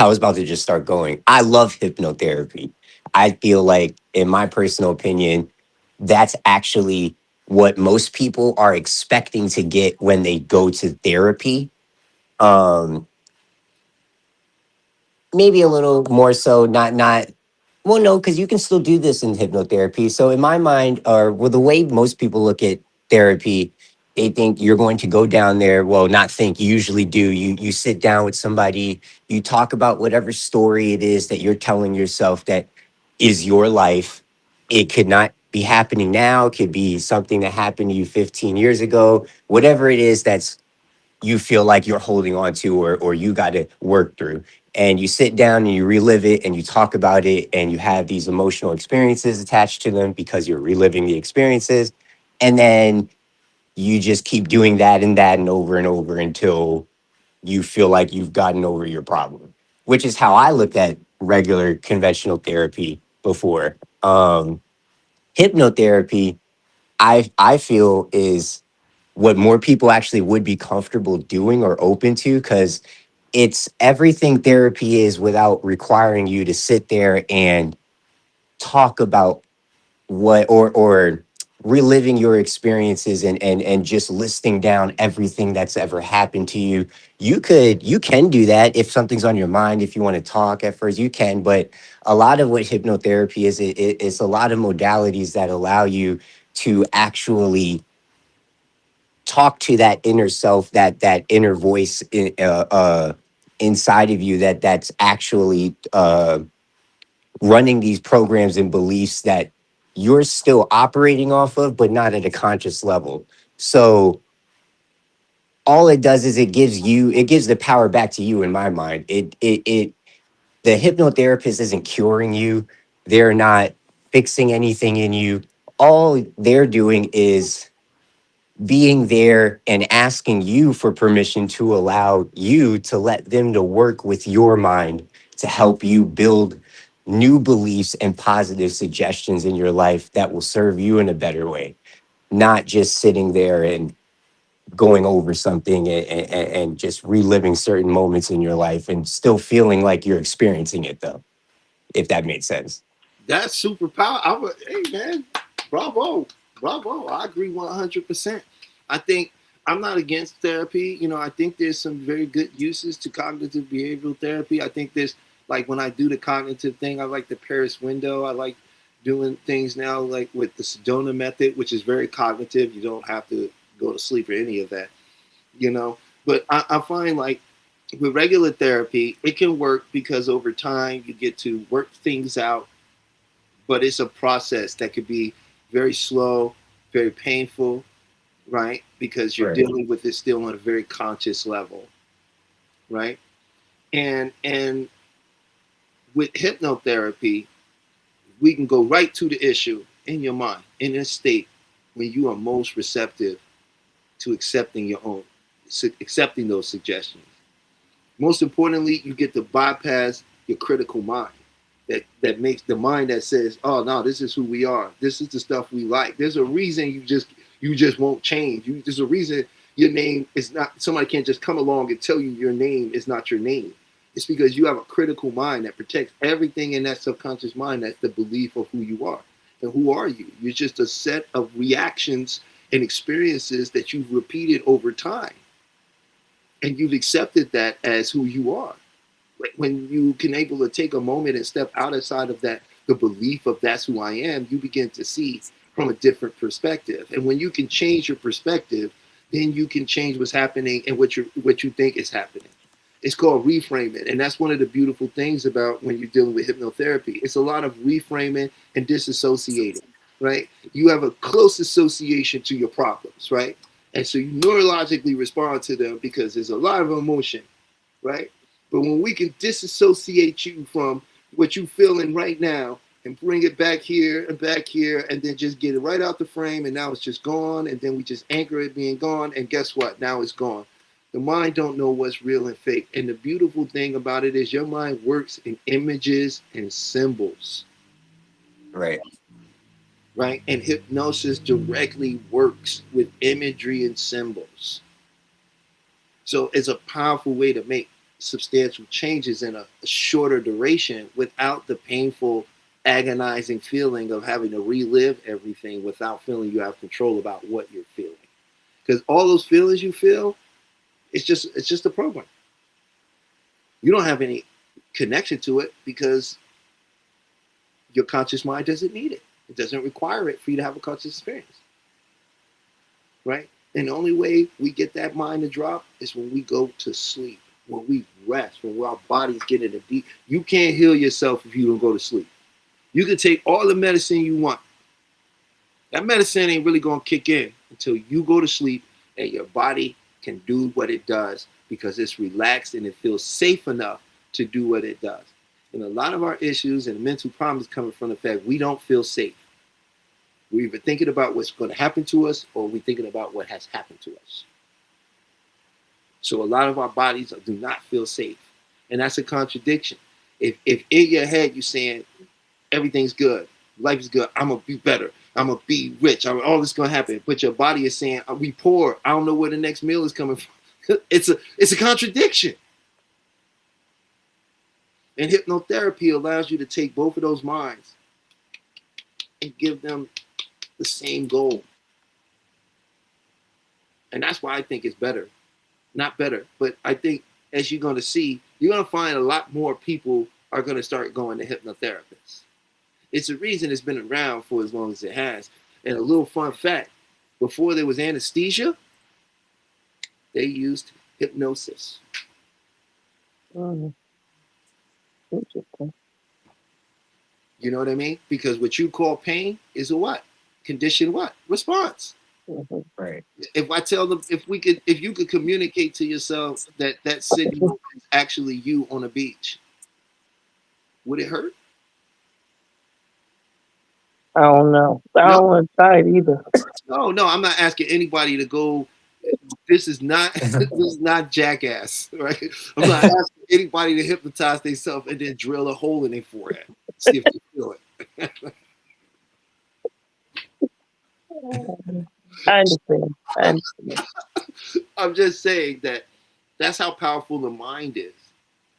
was about to just start going. I love hypnotherapy. I feel like, in my personal opinion, that's actually what most people are expecting to get when they go to therapy. Um, Maybe a little more so, not well, no, because you can still do this in hypnotherapy. So in my mind, or well, the way most people look at therapy, they think you're going to go down there. Well, not think, you usually do. You sit down with somebody, you talk about whatever story it is that you're telling yourself that is your life. It could not be happening now, it could be something that happened to you 15 years ago, whatever it is that's you feel like you're holding on to or you got to work through, and you sit down and you relive it and you talk about it and you have these emotional experiences attached to them because you're reliving the experiences, and then you just keep doing that and over until you feel like you've gotten over your problem, which is how I looked at regular conventional therapy before. Hypnotherapy, I feel, is what more people actually would be comfortable doing or open to, because it's everything therapy is without requiring you to sit there and talk about what or reliving your experiences and just listing down everything that's ever happened to you. You can do that if something's on your mind. If you want to talk at first, you can. But a lot of what hypnotherapy is, it's a lot of modalities that allow you to actually talk to that inner self, that inner voice inside of you that's actually running these programs and beliefs that you're still operating off of, but not at a conscious level. So all it does is it gives the power back to you. In my mind, the hypnotherapist isn't curing you. They're not fixing anything in you. All they're doing is being there and asking you for permission to allow you to let them to work with your mind to help you build new beliefs and positive suggestions in your life that will serve you in a better way, not just sitting there and going over something and just reliving certain moments in your life and still feeling like you're experiencing it, though, if that made sense. That's super power. Hey man, bravo, bravo. I agree 100%. I think I'm not against therapy. I think there's some very good uses to cognitive behavioral therapy. I think there's like when I do the cognitive thing, I like the Paris window. I like doing things now like with the Sedona method, which is very cognitive. You don't have to go to sleep or any of that, you know. But I find like with regular therapy, it can work because over time you get to work things out, but it's a process that could be very slow, very painful, right? Because you're Right. dealing with it still on a very conscious level, right? And with hypnotherapy, we can go right to the issue in your mind, in a state when you are most receptive to accepting those suggestions. Most importantly, you get to bypass your critical mind that makes the mind that says, "Oh no, this is who we are. This is the stuff we like." There's a reason you just won't change. There's a reason your name is not. Somebody can't just come along and tell you your name is not your name. It's because you have a critical mind that protects everything in that subconscious mind. That's the belief of who you are. And who are you? You're just a set of reactions and experiences that you've repeated over time, and you've accepted that as who you are. Like when you can able to take a moment and step outside of that, the belief of that's who I am, you begin to see from a different perspective. And when you can change your perspective, then you can change what's happening and what you think is happening. It's called reframing, and that's one of the beautiful things about when you're dealing with hypnotherapy. It's a lot of reframing and disassociating, right? You have a close association to your problems, right? And so you neurologically respond to them because there's a lot of emotion, right? But when we can disassociate you from what you're feeling right now and bring it back here, and then just get it right out the frame, and now it's just gone, and then we just anchor it being gone, and guess what? Now it's gone. The mind don't know what's real and fake. And the beautiful thing about it is your mind works in images and symbols, Right. right? And hypnosis directly works with imagery and symbols. So it's a powerful way to make substantial changes in a shorter duration without the painful, agonizing feeling of having to relive everything without feeling you have control about what you're feeling. Because all those feelings you feel, it's just a program. You don't have any connection to it because your conscious mind doesn't need it. It doesn't require it for you to have a conscious experience, right? And the only way we get that mind to drop is when we go to sleep, when we rest, when our bodies get in a deep. You can't heal yourself if you don't go to sleep. You can take all the medicine you want. That medicine ain't really gonna kick in until you go to sleep and your body can do what it does because it's relaxed and it feels safe enough to do what it does. And a lot of our issues and mental problems coming from the fact we don't feel safe. We're either thinking about what's going to happen to us or we're thinking about what has happened to us. So a lot of our bodies do not feel safe. And that's a contradiction. If in your head you're saying everything's good, life is good, I'm going to be better, I'm going to be rich, all this is going to happen. But your body is saying, we poor, I don't know where the next meal is coming from. It's a contradiction. And hypnotherapy allows you to take both of those minds and give them the same goal. And that's why I think it's better. Not better, but I think as you're going to see, you're going to find a lot more people are going to start going to hypnotherapists. It's a reason it's been around for as long as it has. And a little fun fact, before there was anesthesia, They used hypnosis. Mm, interesting. You know what I mean? Because what you call pain is a what? Condition what? Response. Mm-hmm. Right. If I tell them, if you could communicate to yourself that that city is actually you on a beach, would it hurt? I don't know. I No, don't want to try it either. no, no. I'm not asking anybody to go. This is not this is not jackass, right? I'm not asking anybody to hypnotize themselves and then drill a hole in their forehead, see if they feel it. I understand. I understand. I'm just saying that that's how powerful the mind is.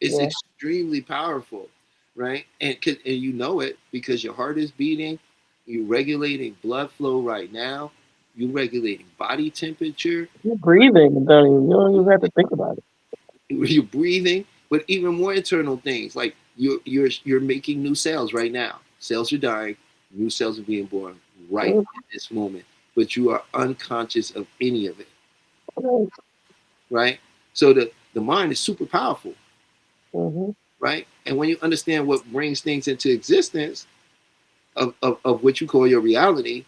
It's Yeah. extremely powerful, right? And you know it because your heart is beating, you're regulating blood flow right now, you're regulating body temperature, You're breathing, you don't even have to think about it. you're breathing, but even more internal things like you're making new cells right now. Cells are dying, new cells are being born right in this moment, but you are unconscious of any of it, Mm-hmm. right? So the mind is super powerful, Mm-hmm. right? And when you understand what brings things into existence of what you call your reality,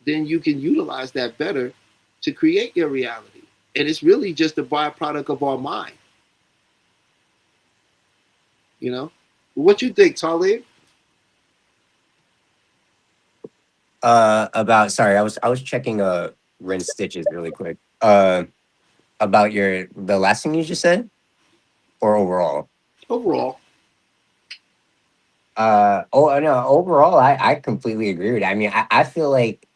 then you can utilize that better to create your reality. And it's really just a byproduct of our mind, you know? What you think, Talib? About sorry, I was checking Ren stitches really quick. About your the last thing you just said or overall. Overall, Oh no, overall I completely agree with it. I mean, I feel like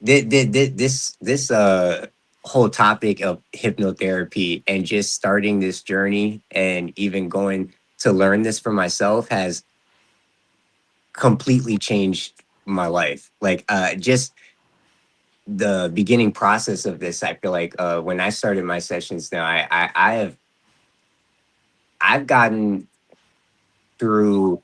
this whole topic of hypnotherapy and just starting this journey and even going to learn this for myself has completely changed my life. Like just the beginning process of this, I feel like when I started my sessions now, I've gotten through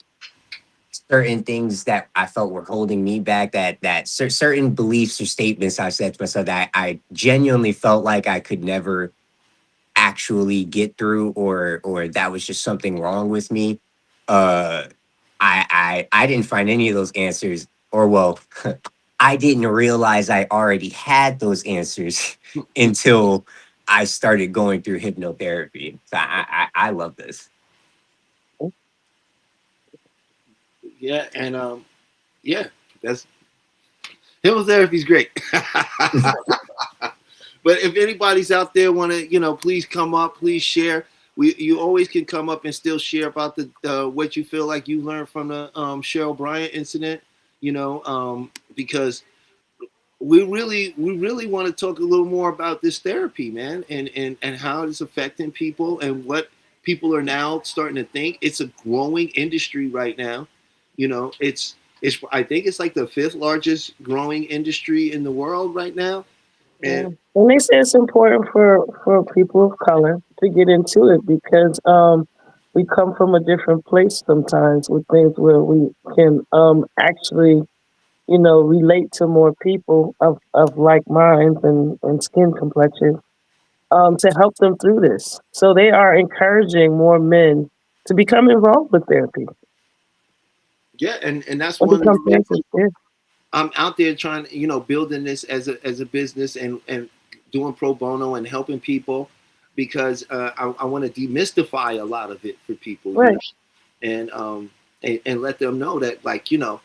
certain things that I felt were holding me back, that certain beliefs or statements I said to myself that I genuinely felt like I could never actually get through, or that was just something wrong with me. Uh I didn't find any of those answers, or well, I didn't realize I already had those answers until I started going through hypnotherapy. So I love this. yeah, and yeah, that's hypnotherapy is great. But if anybody's out there want to, please come up, please share. You always can come up and still share about the what you feel like you learned from the Cheryl Bryant incident. Because we really want to talk a little more about this therapy, man, and how it's affecting people and what people are now starting to think. It's a growing industry right now. It's I think it's like the fifth largest growing industry in the world right now. And Yeah. And they say it's important for people of color to get into it because we come from a different place sometimes with things where we can actually, relate to more people of like minds and skin complexion to help them through this. So they are encouraging more men to become involved with therapy yeah, and that's and one of become the reasons therapists. Yeah. I'm out there trying, building this as a business and doing pro bono and helping people because I want to demystify a lot of it for people, Right. and and let them know that, like, no,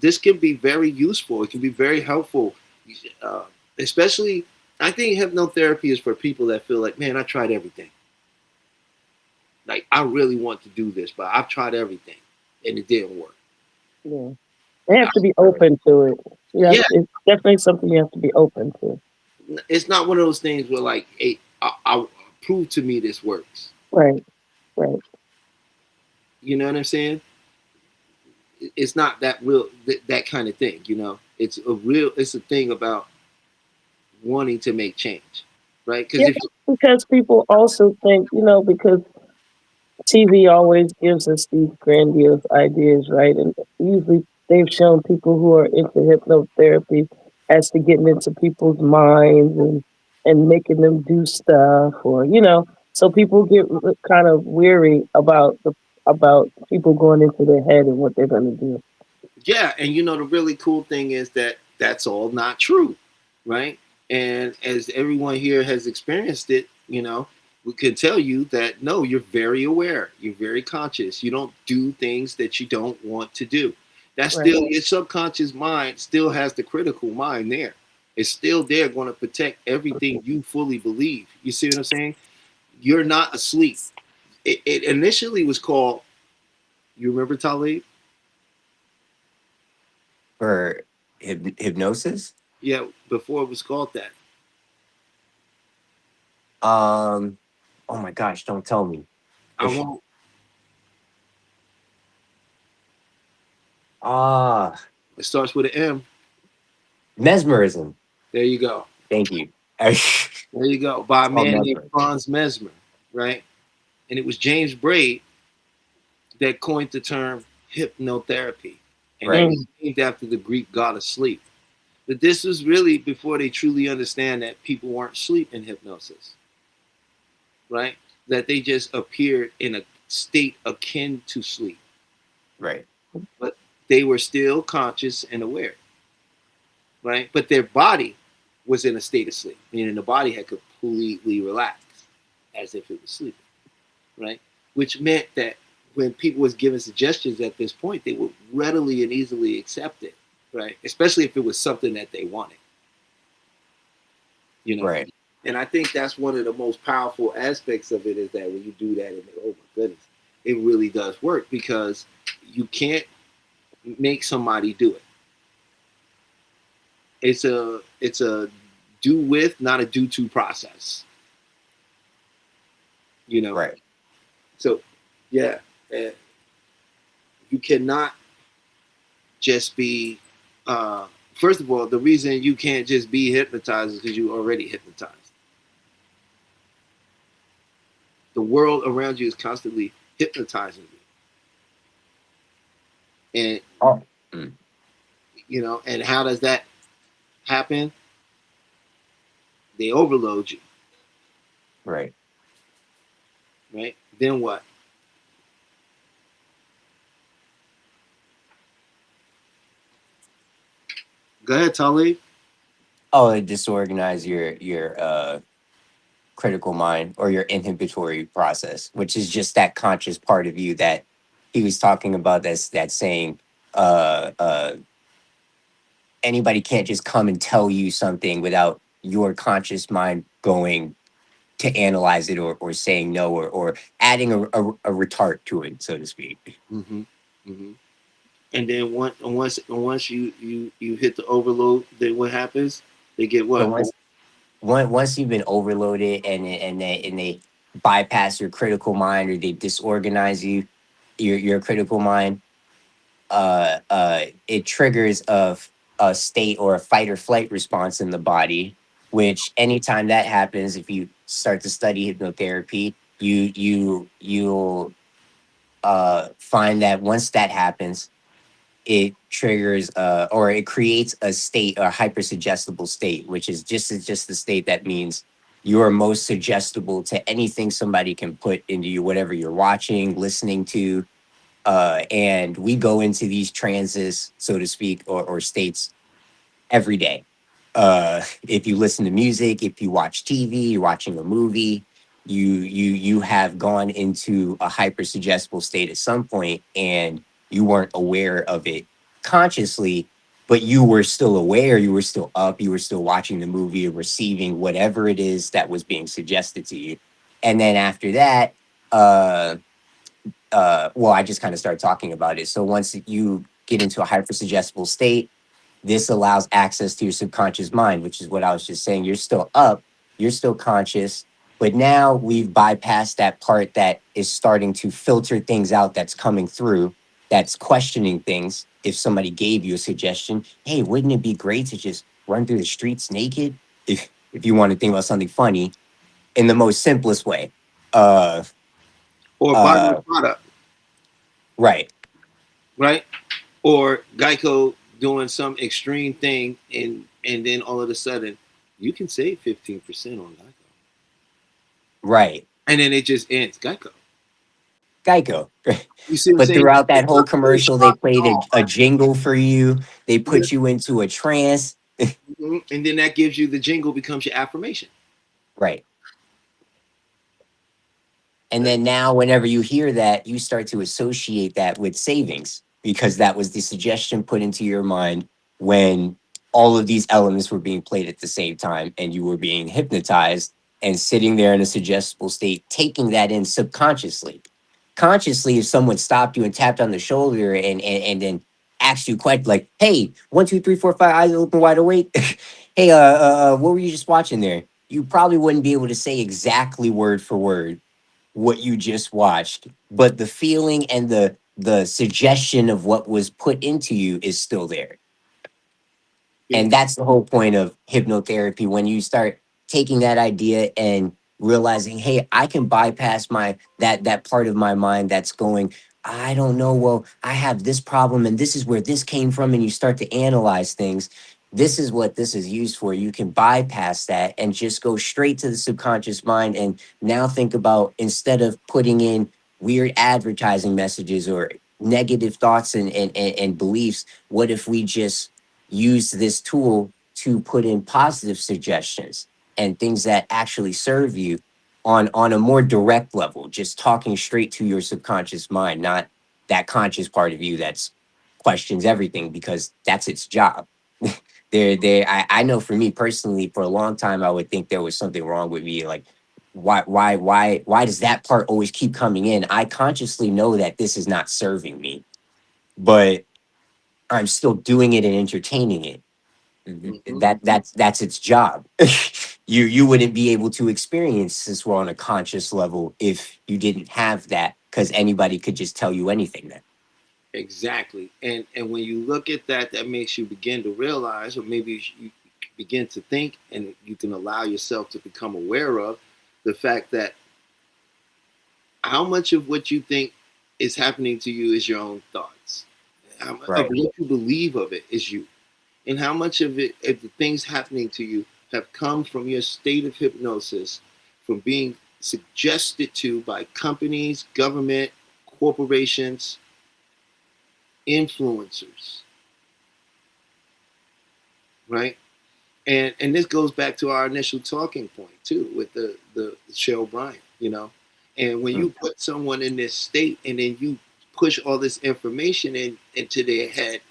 this can be very useful. It can be very helpful, uh, especially. I think hypnotherapy is for people that feel like, man, I tried everything. Like, I really want to do this, but I've tried everything and it didn't work. Yeah. They have to be Right. open to it. Yeah, Yeah, it's definitely something you have to be open to. it's not one of those things where, like, hey, prove to me this works. Right. Right. You know what I'm saying? It's not that real, that kind of thing. It's a thing about wanting to make change, right? Because Yeah, if because people also think, because TV always gives us these grandiose ideas, right? And usually they've shown people who are into hypnotherapy as to getting into people's minds and and making them do stuff, or so people get kind of weary about people going into their head and what they're going to do. Yeah, and the really cool thing is that that's all not true, right? And as everyone here has experienced it, we can tell you that no, you're very aware, you're very conscious. You don't do things that you don't want to do. That's Right. still your subconscious mind still has the critical mind there. It's still there going to protect everything you fully believe. You see what I'm saying? You're not asleep. It initially was called, you remember Talib? For hypnosis. Yeah, before it was called that. Um, oh my gosh, don't tell me. I won't. Ah, It starts with an M. mesmerism. There you go. Thank you. It's There you go. By a called man named mesmerism. Franz Mesmer, right? And it was James Braid that coined the term hypnotherapy. And it Right, was named after the Greek god of sleep. But this was really before they truly understand that people weren't asleep in hypnosis, right? That they just appeared in a state akin to sleep, right, but they were still conscious and aware, right? But their body was in a state of sleep, meaning the body had completely relaxed as if it was sleeping, right? Which meant that when people was given suggestions at this point, they would readily and easily accept it, right? Especially if it was something that they wanted, you know. right. And I think that's one of the most powerful aspects of it is that when you do that, and oh my goodness, it really does work because you can't make somebody do it. It's a do with, not a do to process, you know. Right. So yeah, uh, you cannot just be. First of all, the reason you can't just be hypnotized is because you already hypnotized. The world around you is constantly hypnotizing you, and Oh, mm, and how does that happen? They overload you, right. right? Then what? Go ahead, Tully. Oh, it disorganize your critical mind or your inhibitory process, which is just that conscious part of you that he was talking about. That's saying uh uh anybody can't just come and tell you something without your conscious mind going to analyze it, or saying no, or adding a retard to it, so to speak. Mm-hmm. Mm-hmm. And then once you hit the overload, then what happens? They get So what? once you've been overloaded, and they bypass your critical mind, or they disorganize your critical mind, it triggers a state or a fight or flight response in the body. Which anytime that happens, if you start to study hypnotherapy, you'll find that once that happens, it triggers or it creates a state, a hypersuggestible state, which is just the state that means you're most suggestible to anything somebody can put into you, whatever you're watching, listening to. And we go into these trances, so to speak, or states every day. If you listen to music, if you watch TV, you're watching a movie, you have gone into a hyper suggestible state at some point, and you weren't aware of it consciously, but you were still aware, you were still up, you were still watching the movie or receiving whatever it is that was being suggested to you. And then after that, uh well, I just kind of started talking about it. So once you get into a hyper suggestible state, this allows access to your subconscious mind, which is what I was just saying. You're still up, you're still conscious, but now we've bypassed that part that is starting to filter things out, that's coming through, that's questioning things. If somebody gave you a suggestion, hey, wouldn't it be great to just run through the streets naked? If you want to think about something funny in the most simplest way. Uh Or buy my uh product, right, right? Or Geico doing some extreme thing, and then all of a sudden, You can save 15% on Geico, Right. and then it just ends. Geico. Geico. You see what I'm But saying? throughout that It's whole not really commercial, they shock at played all. a jingle for you. They Yeah. put you into a trance. Mhm. And then that gives you the jingle becomes your affirmation. Right. And Like, then now, whenever you hear that, you start to associate that with savings because that was the suggestion put into your mind when all of these elements were being played at the same time and you were being hypnotized and sitting there in a suggestible state, taking that in subconsciously. Consciously, if someone stopped you and tapped on the shoulder and then asked you quite like, hey, 1, 2, 3, 4, 5, eyes open wide awake. Hey, what were you just watching there? You probably wouldn't be able to say exactly word for word what you just watched, but the feeling and the suggestion of what was put into you is still there. And bingo. that's the whole point of hypnotherapy when you start taking that idea and realizing, hey, I can bypass my that part of my mind that's going, I don't know, well, I have this problem and this is where this came from, and you start to analyze things. This is what this is used for. You can bypass that and just go straight to the subconscious mind and now think about, instead of putting in weird advertising messages or negative thoughts and beliefs, what if we just use this tool to put in positive suggestions and things that actually serve you on a more direct level, just talking straight to your subconscious mind, not that conscious part of you that's questions everything because that's its job. I know for me personally, for a long time I would think there was something wrong with me. Like, why does that part always keep coming in? I consciously know that this is not serving me, but I'm still doing it and entertaining it. Hmm. That's its job. You wouldn't be able to experience this world on a conscious level if you didn't have that, because anybody could just tell you anything then. Exactly. And when you look at that, that makes you begin to realize, or maybe you begin to think, and you can allow yourself to become aware of the fact that how much of what you think is happening to you is your own thoughts. How much of Right. what you believe of it is you. And how much of it, of the things happening to you, have come from your state of hypnosis, from being suggested to by companies, government, corporations, influencers, right? And this goes back to our initial talking point too, with the Cheryl Bryant, you know. And when Mm. you put someone in this state and then you push all this information into their head,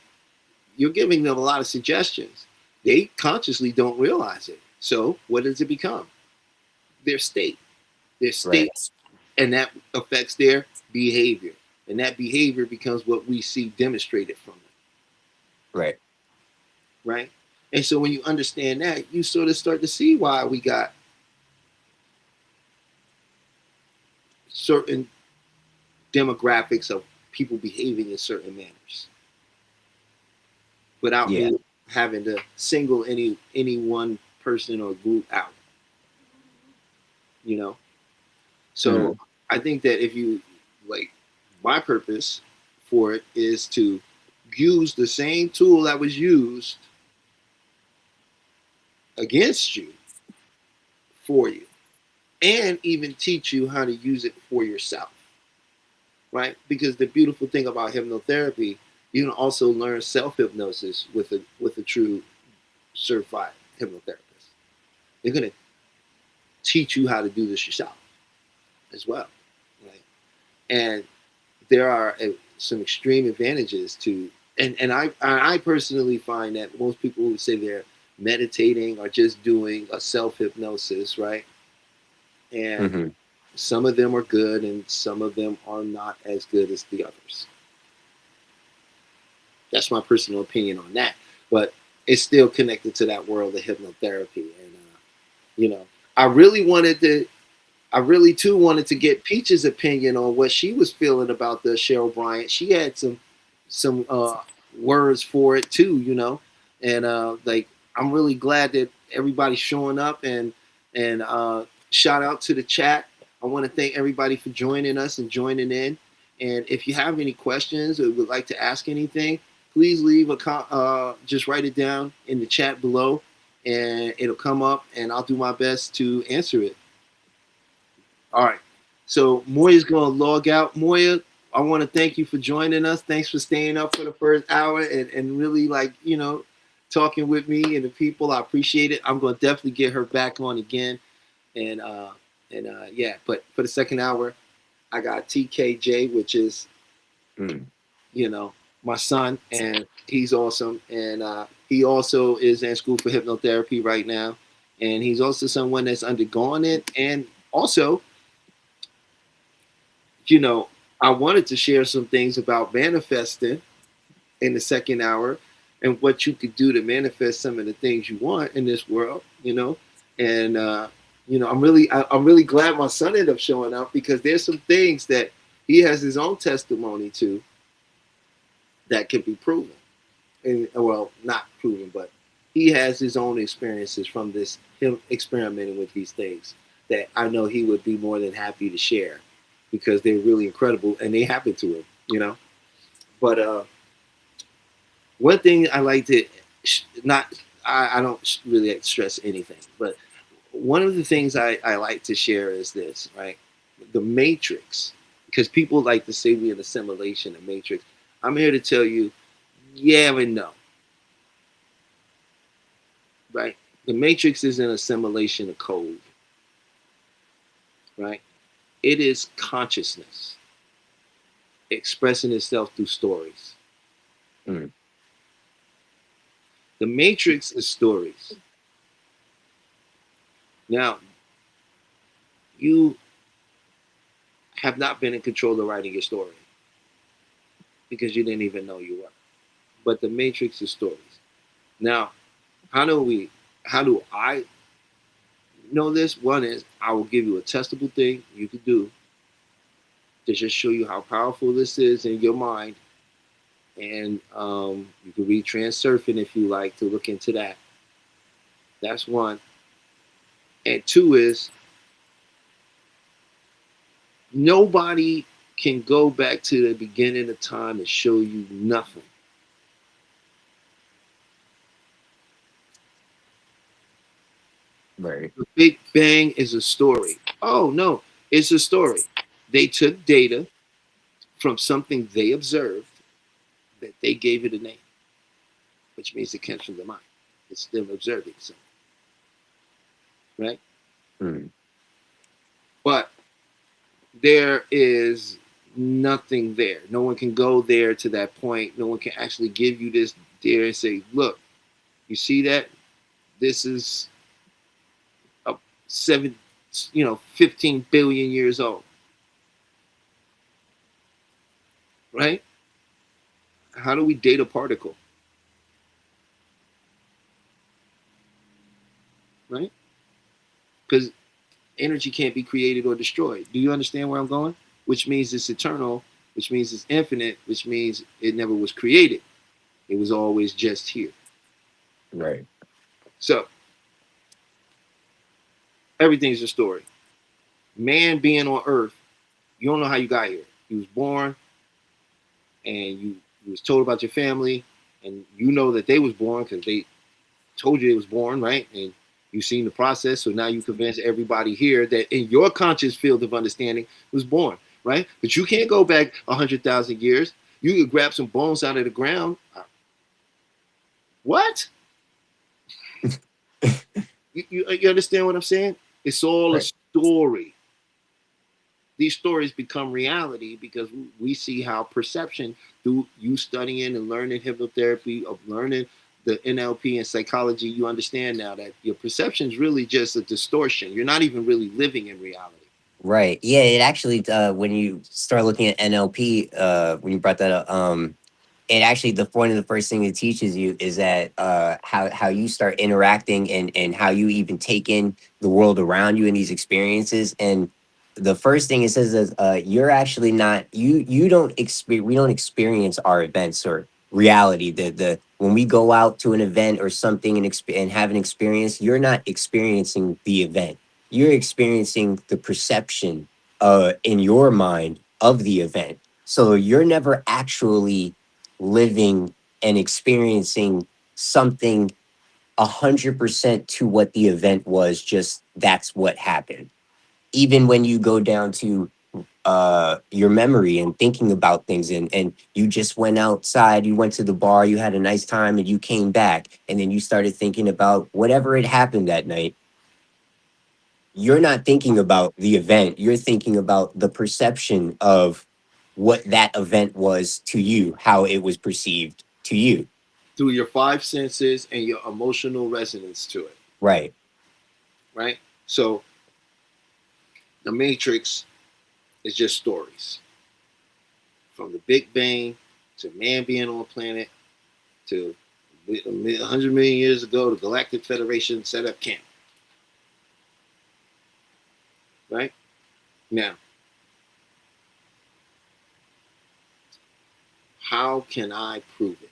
you're giving them a lot of suggestions. They consciously don't realize it. So what does it become? Their state. Their Right. state, and that affects their behavior. And that behavior becomes what we see demonstrated from them, Right. right? And so when you understand that, you sort of start to see why we got certain demographics of people behaving in certain manners without Yeah. being having to single any one person or group out, you know. So Mm. I think that if you like, my purpose for it is to use the same tool that was used against you for you, and even teach you how to use it for yourself, right? Because the beautiful thing about hypnotherapy, you can also learn self hypnosis with a true certified hypnotherapist. They're going to teach you how to do this yourself as well, right? And there are some extreme advantages to, and I personally find that most people who say they're meditating are just doing a self hypnosis, right? And Hmm. some of them are good, and some of them are not as good as the others. That's my personal opinion on that, but it's still connected to that world of hypnotherapy. And you know, I really wanted to I really too wanted to get Peach's opinion on what she was feeling about the Cheryl Bryant. She had some words for it too, you know, and like I'm really glad that everybody's showing up, and shout out to the chat. I want to thank everybody for joining us and joining in. And if you have any questions or would like to ask anything, please leave just write it down in the chat below, and it'll come up, and I'll do my best to answer it. All right. So Moya's going to log out. Moya, I want to thank you for joining us. Thanks for staying up for the first hour and really, like, talking with me and the people. I appreciate it. I'm going to definitely get her back on again. And yeah, but for the second hour, I got TKJ, which is, Mm. you know, my son, and he's awesome. And he also is in school for hypnotherapy right now. And he's also someone that's undergone it. And also, you know, I wanted to share some things about manifesting in the second hour and what you could do to manifest some of the things you want in this world. And I'm really glad my son ended up showing up, because there's some things that he has his own testimony to that can be proven. And well, not proven, but he has his own experiences from this him experimenting with these things that I know he would be more than happy to share, because they're really incredible and they happen to him. But one thing I like to not I don't really stress anything, but one of the things I like to share is this, right? The matrix, because people like to say we in assimilation and matrix. I'm here to tell you, yeah and no, right? The matrix is an assimilation of code, right? It is consciousness expressing itself through stories. Mm. The matrix is stories. Now, you have not been in control of writing your story because you didn't even know you were. But the matrix is stories. Now, how do I know this? One is I will give you a testable thing you could do to just show you how powerful this is in your mind. And you can read Transurfing if you like to look into that. That's one. And two is nobody can go back to the beginning of time and show you nothing. Right. The Big Bang is a story. Oh, no, it's a story. They took data from something they observed that they gave it a name, which means it comes from the mind. It's them observing something, right? Mm. But there is nothing there. No one can go there to that point. No one can actually give you this there and say, look, you see that? This is a 15 billion years old, right? How do we date a particle, right? Because energy can't be created or destroyed. Do you understand where I'm going? Which means it's eternal, which means it's infinite, which means it never was created. It was always just here. Right. So everything's a story. Man being on Earth, you don't know how you got here. You was born, and you was told about your family, and you know that they was born because they told you it was born, right? And you've seen the process, so now you convince everybody here that in your conscious field of understanding was born, right? But you can't go back 100,000 years. You could grab some bones out of the ground. What? You understand what I'm saying? It's all a Right. story. These stories become reality because we see how perception, through you studying and learning hypnotherapy, of learning the NLP and psychology, you understand now that your perception is really just a distortion. You're not even really living in reality. Right. Yeah. It actually, when you start looking at NLP, when you brought that up, it actually one of the first thing it teaches you is that how you start interacting and how you even take in the world around you and these experiences. And the first thing it says is you're actually not you don't experience we don't experience our events or reality. The when we go out to an event or something and have an experience, you're not experiencing the event. You're experiencing the perception in your mind of the event. So you're never actually living and experiencing something 100% to what the event was. Just that's what happened. Even when you go down to your memory and thinking about things, and you just went outside, you went to the bar, you had a nice time, and you came back, and then you started thinking about whatever had happened that night. You're not thinking about the event, you're thinking about the perception of what that event was to you, how it was perceived to you. through your five senses and your emotional resonance to it, Right. right? So the Matrix is just stories from the Big Bang to man being on a planet to 100 million years ago, the Galactic Federation set up camp, right? Now, how can I prove it?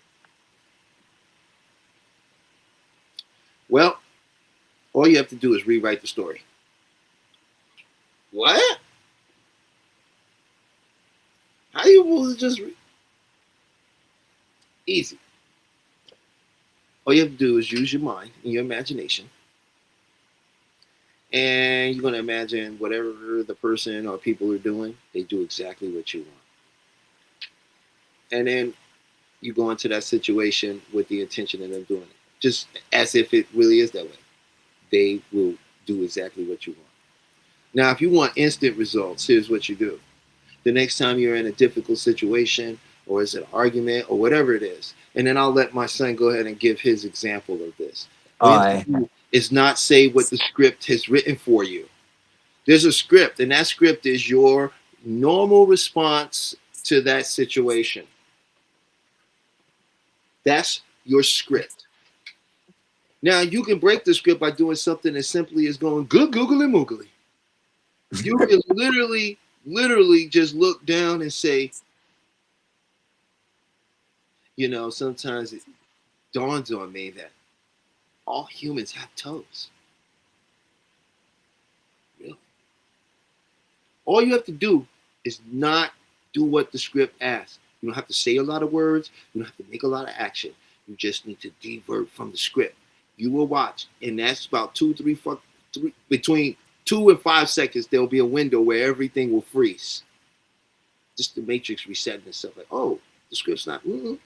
Well, all you have to do is rewrite the story. What? How you supposed to just easy? All you have to do is use your mind and your imagination, and you're gonna imagine whatever the person or people are doing, they do exactly what you want. And then you go into that situation with the intention of them doing it, just as if it really is that way. They will do exactly what you want. Now, if you want instant results, here's what you do. The next time you're in a difficult situation, or is it an argument, or whatever it is, and then I'll let my son go ahead and give his example of this. All you have to uh do is not say what the script has written for you. There's a script, and that script is your normal response to that situation. That's your script. Now, you can break the script by doing something as simply as going good googly moogly. You can literally just look down and say, sometimes it dawns on me that all humans have toes. Really? All you have to do is not do what the script asks. You don't have to say a lot of words. You don't have to make a lot of action. You just need to divert from the script. You will watch, and that's about between 2 and 5 seconds. There'll be a window where everything will freeze. Just the matrix resetting itself. Like, oh, the script's not. And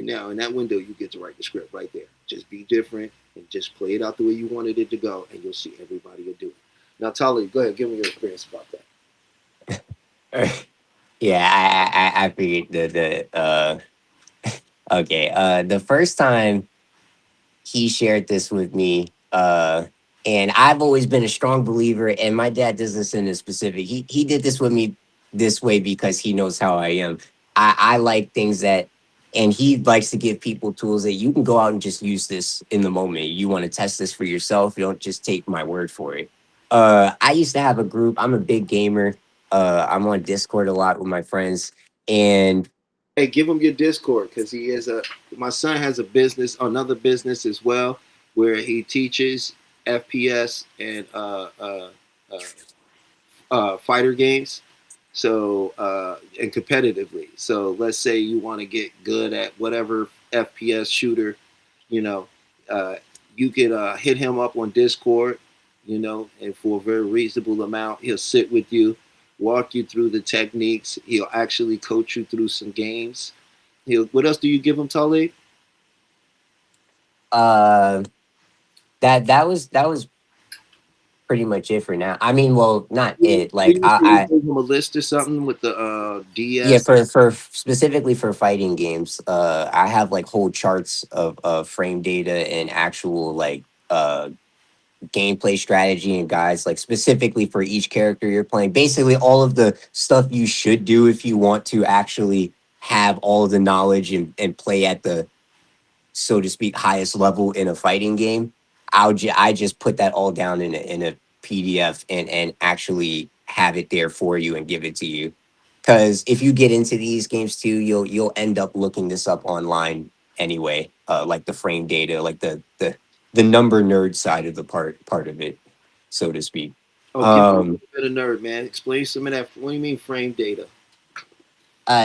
now in that window, you get to write the script right there. Just be different and just play it out the way you wanted it to go, and you'll see everybody will do it. Now, Tali, go ahead, give me your experience about that. yeah, I figured the okay. The first time he shared this with me. And I've always been a strong believer, and my dad does this in a specific. He did this with me this way because he knows how I am. I like things that, and he likes to give people tools that you can go out and just use this in the moment. You want to test this for yourself. You don't just take my word for it. I used to have a group. I'm a big gamer. I'm on Discord a lot with my friends, and Hey, give him your Discord because he is a. My son has a business, another business as well, where he teaches FPS and uh, fighter games. So and competitively. So let's say you want to get good at whatever FPS shooter, you know, uh, you can hit him up on Discord, and for a very reasonable amount, he'll sit with you, walk you through the techniques. He'll actually coach you through some games. What else do you give him, Talib? uh, that was pretty much it for now. I mean, well, not it. Like Didn't you say you I gave him a list or something with the yeah, DS? for specifically for fighting games, I have like whole charts of frame data and actual like gameplay strategy and guides, like specifically for each character you're playing. Basically, all of the stuff you should do if you want to actually have all of the knowledge and play at the, so to speak, highest level in a fighting game. I just put that all down in a PDF and actually have it there for you and give it to you. Because if you get into these games too, you'll end up looking this up online anyway. Like the frame data, like the number nerd side of the part of it, so to speak. Oh, give me a Um, little bit of nerd, man. Explain some of that. What do you mean frame data?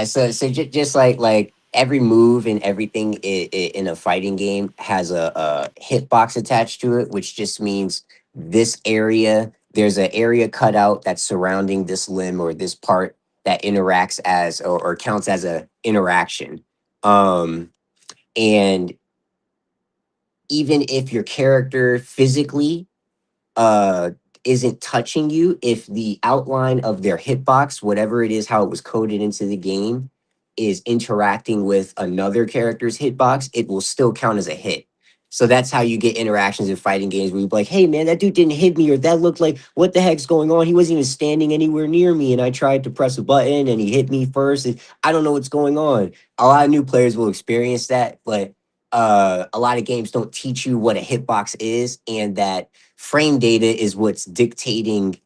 so just like every move and everything in a fighting game has a hitbox attached to it, which just means this area, there's an area cut out that's surrounding this limb or this part that interacts as or counts as a interaction. Um, and even if your character physically uh isn't touching you, if the outline of their hitbox, whatever it is, how it was coded into the game, is interacting with another character's hitbox, it will still count as a hit. So that's how you get interactions in fighting games where you're like, hey man, that dude didn't hit me, or that looked like, what the heck's going on? He wasn't even standing anywhere near me, and I tried to press a button and he hit me first. And I don't know what's going on. A lot of new players will experience that, but a lot of games don't teach you what a hitbox is, and that frame data is what's dictating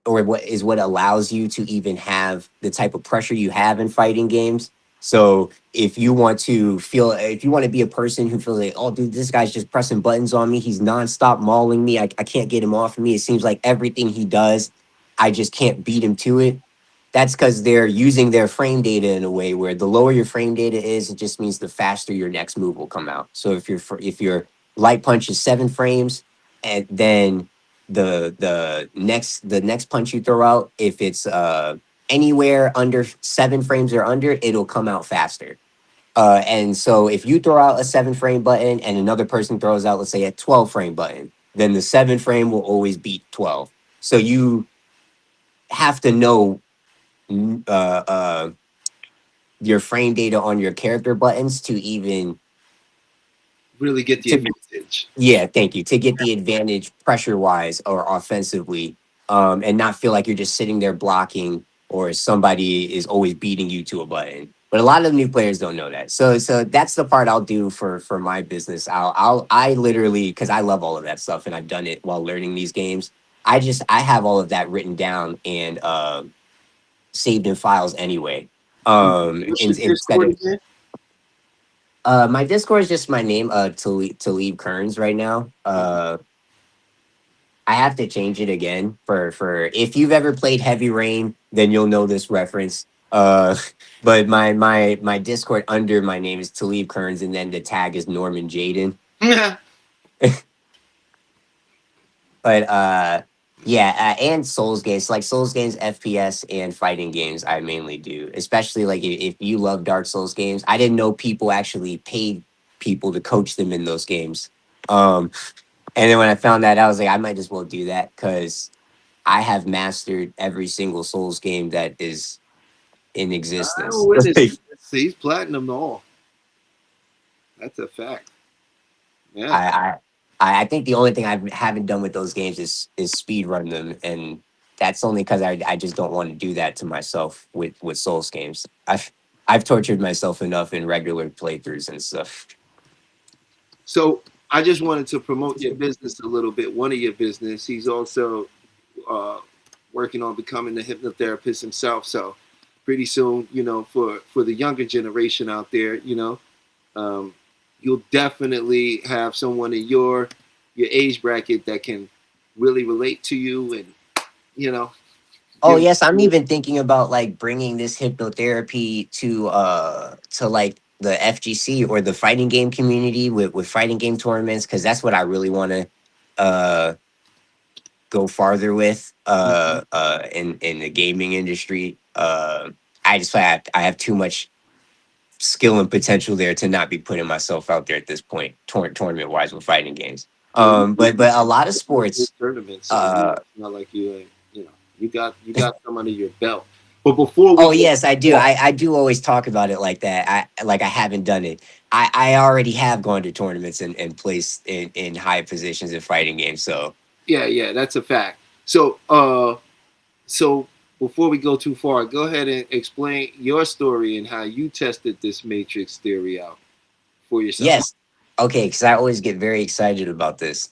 or what allows you to even have the type of pressure you have in fighting games. So if you want to be a person who feels like, oh dude, this guy's just pressing buttons on me, he's nonstop mauling me, I can't get him off of me, it seems like everything he does, I just can't beat him to it. That's because they're using their frame data in a way where the lower your frame data is, it just means the faster your next move will come out. So if your light punch is 7 frames, and then the next punch you throw out, if it's anywhere under 7 frames or under, it'll come out faster. And so if you throw out a 7 frame button and another person throws out, let's say, a 12 frame button, then the 7 frame will always beat 12. So you have to know mm, uh, uh, your frame data on your character buttons to even Really get the to advantage. yeah, thank you. To get the advantage pressure wise or offensively, and not feel like you're just sitting there blocking or somebody is always beating you to a button. But a lot of new players don't know that. So that's the part I'll do for my business. I literally, because I love all of that stuff and I've done it while learning these games. I have all of that written down and saved in files anyway. What's your Instead Discord of again? my Discord is just my name, to leave Kearns right now. I have to change it again for if you've ever played Heavy Rain, then you'll know this reference. But my Discord under my name is Talib Kearns, and then the tag is Norman Jaden. But yeah, and Souls games, like Souls games, FPS, and fighting games, I mainly do. Especially like if you love Dark Souls games, I didn't know people actually paid people to coach them in those games. Um, and then when I found that, I was like, I might as well do that because I have mastered every single Souls game that is in I existence. will witness. He's platinum all. That's a fact. Yeah. I, I I think the only thing I haven't done with those games is speed run them, and that's only because I just don't want to do that to myself with Souls games. I've tortured myself enough in regular playthroughs and stuff. So I just wanted to promote your business a little bit. One of your business. He's also uh, working on becoming a hypnotherapist himself. So pretty soon, for the younger generation out there, um, you'll definitely have someone in your age bracket that can really relate to you and you know Oh give. yes, I'm even thinking about like bringing this hypnotherapy to like the FGC or the fighting game community with fighting game tournaments, because that's what I really want to uh go farther with in the gaming industry. I have too much skill and potential there to not be putting myself out there at this point, tournament wise with fighting games. Well, But a lot of your sports, tournament, so uh it's not like you ain't, you got some under your belt. But before we oh go, yes, I do. I do always talk about it like that. I haven't done it. I already have gone to tournaments and placed in high positions in fighting games. So yeah, yeah, that's a fact. So before we go too far, go ahead and explain your story and how you tested this matrix theory out for yourself. yes. Okay, because I always get very excited about this.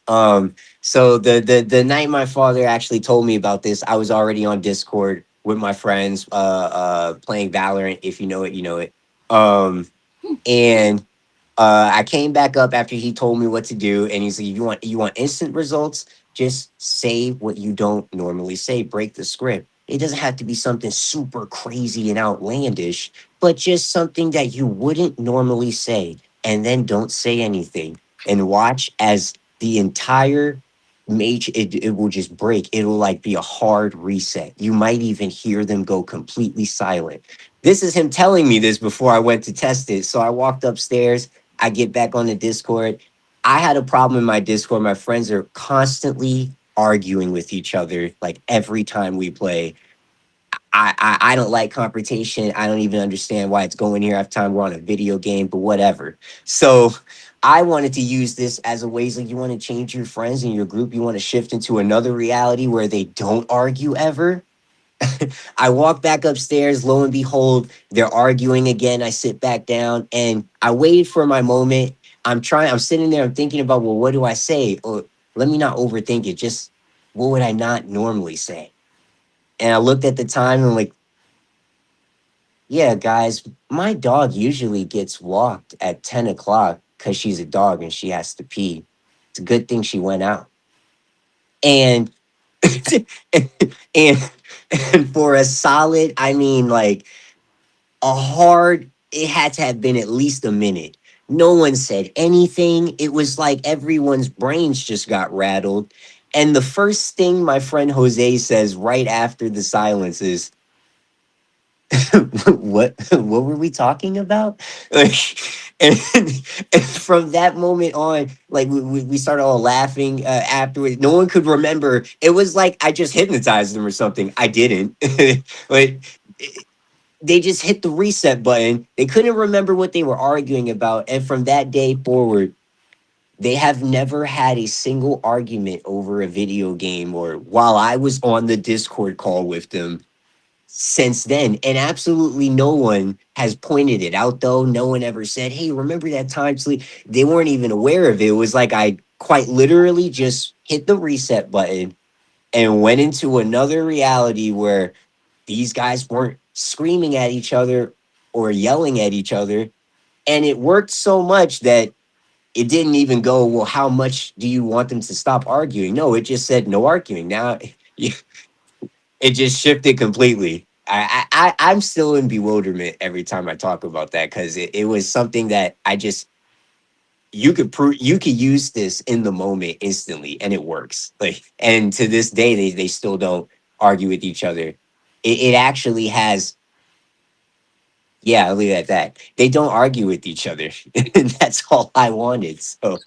So the night my father actually told me about this, I was already on Discord with my friends, playing Valorant. If you know it, you know it. Um, and I came back up after he told me what to do, and he's like, "You want instant results? Just say what you don't normally say. Break the script. It doesn't have to be something super crazy and outlandish. but just something that you wouldn't normally say, and then don't say anything and watch as the entire it will just break. It will like be a hard reset. You might even hear them go completely silent. This is him telling me this before I went to test it. So I walked upstairs. I get back on the Discord. I had a problem in my Discord. My friends are constantly arguing with each other like every time we play. I don't like confrontation. I don't even understand why it's going here every time we're on a video game, but whatever. So I wanted to use this as a ways like you want to change your friends and your group. You want to shift into another reality where they don't argue ever. I walk back upstairs. Lo and behold, they're arguing again. I sit back down and I waited for my moment. I'm sitting there. I'm thinking about, well, what do I say? Or let me not overthink it. Just what would I not normally say? And I looked at the time and like, yeah, guys, my dog usually gets walked at 10 o'clock because she's a dog and she has to pee. It's a good thing she went out. And and and for a solid, I mean like a hard, it had to have been at least a minute. No one said anything. It was like everyone's brains just got rattled. And the first thing my friend Jose says right after the silence is, what were we talking about? Like, and, and from that moment on, like we started all laughing afterwards. No one could remember. It was like I just hypnotized them or something. I didn't. Like they just hit the reset button. They couldn't remember what they were arguing about, and from that day forward, they have never had a single argument over a video game or while I was on the Discord call with them since then. And absolutely no one has pointed it out, though. No one ever said, hey, remember that time? Sleep? They weren't even aware of it. It was like I quite literally just hit the reset button and went into another reality where these guys weren't screaming at each other or yelling at each other. And it worked so much that it didn't even go, well, how much do you want them to stop arguing? No, it just said no arguing. Now it just shifted completely. I'm still in bewilderment every time I talk about that because it was something that I just you could use this in the moment instantly and it works. Like and to this day they still don't argue with each other. It actually has, yeah, I'll leave it at that. They don't argue with each other. And that's all I wanted. So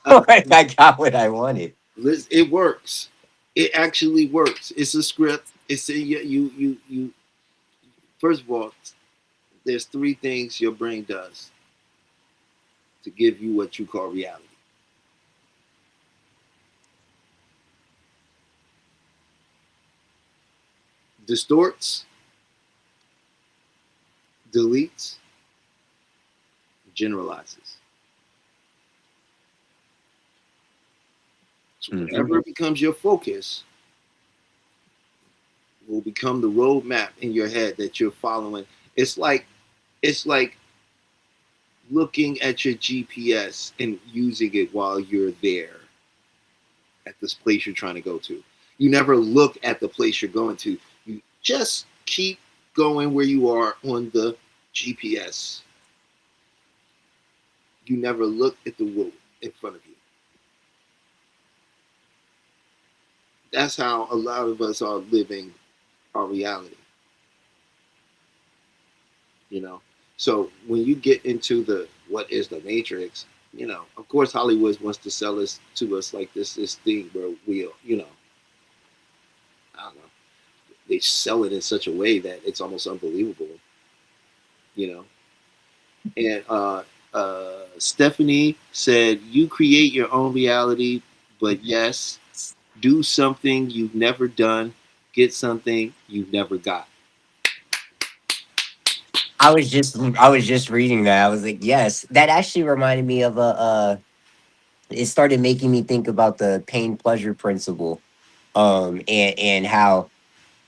I got what I wanted. It works. It actually works. It's a script. It's a, you. First of all, there's three things your brain does to give you what you call reality. Distorts, deletes, generalizes. So Mhm. whatever becomes your focus will become the roadmap in your head that you're following. It's like looking at your GPS and using it while you're there at this place you're trying to go to. You never look at the place you're going to. You just keep going where you are on the GPS. You never look at the road in front of you. That's how a lot of us are living our reality, you know. So when you get into the what is the matrix, of course Hollywood wants to sell us to us like this thing where we, I don't know, they sell it in such a way that it's almost unbelievable, you know. And Stephanie said, "You create your own reality, but yes, do something you've never done, get something you've never got." I was just reading that. I was like, yes, that actually reminded me of a it started making me think about the pain pleasure principle. And how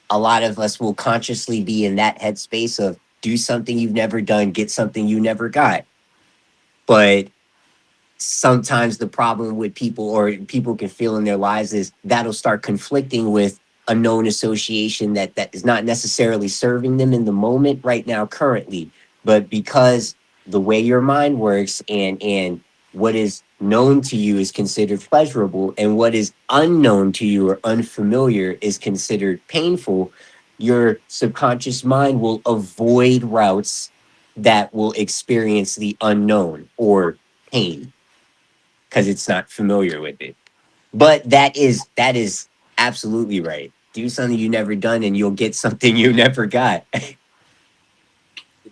a lot of us will consciously be in that headspace of do something you've never done, get something you never got. But sometimes the problem with people or people can feel in their lives is that'll start conflicting with a known association that is not necessarily serving them in the moment right now currently, but because the way your mind works and what is known to you is considered pleasurable and what is unknown to you or unfamiliar is considered painful, your subconscious mind will avoid routes that will experience the unknown or pain because it's not familiar with it. But that is absolutely right. Do something you never done and you'll get something you never got.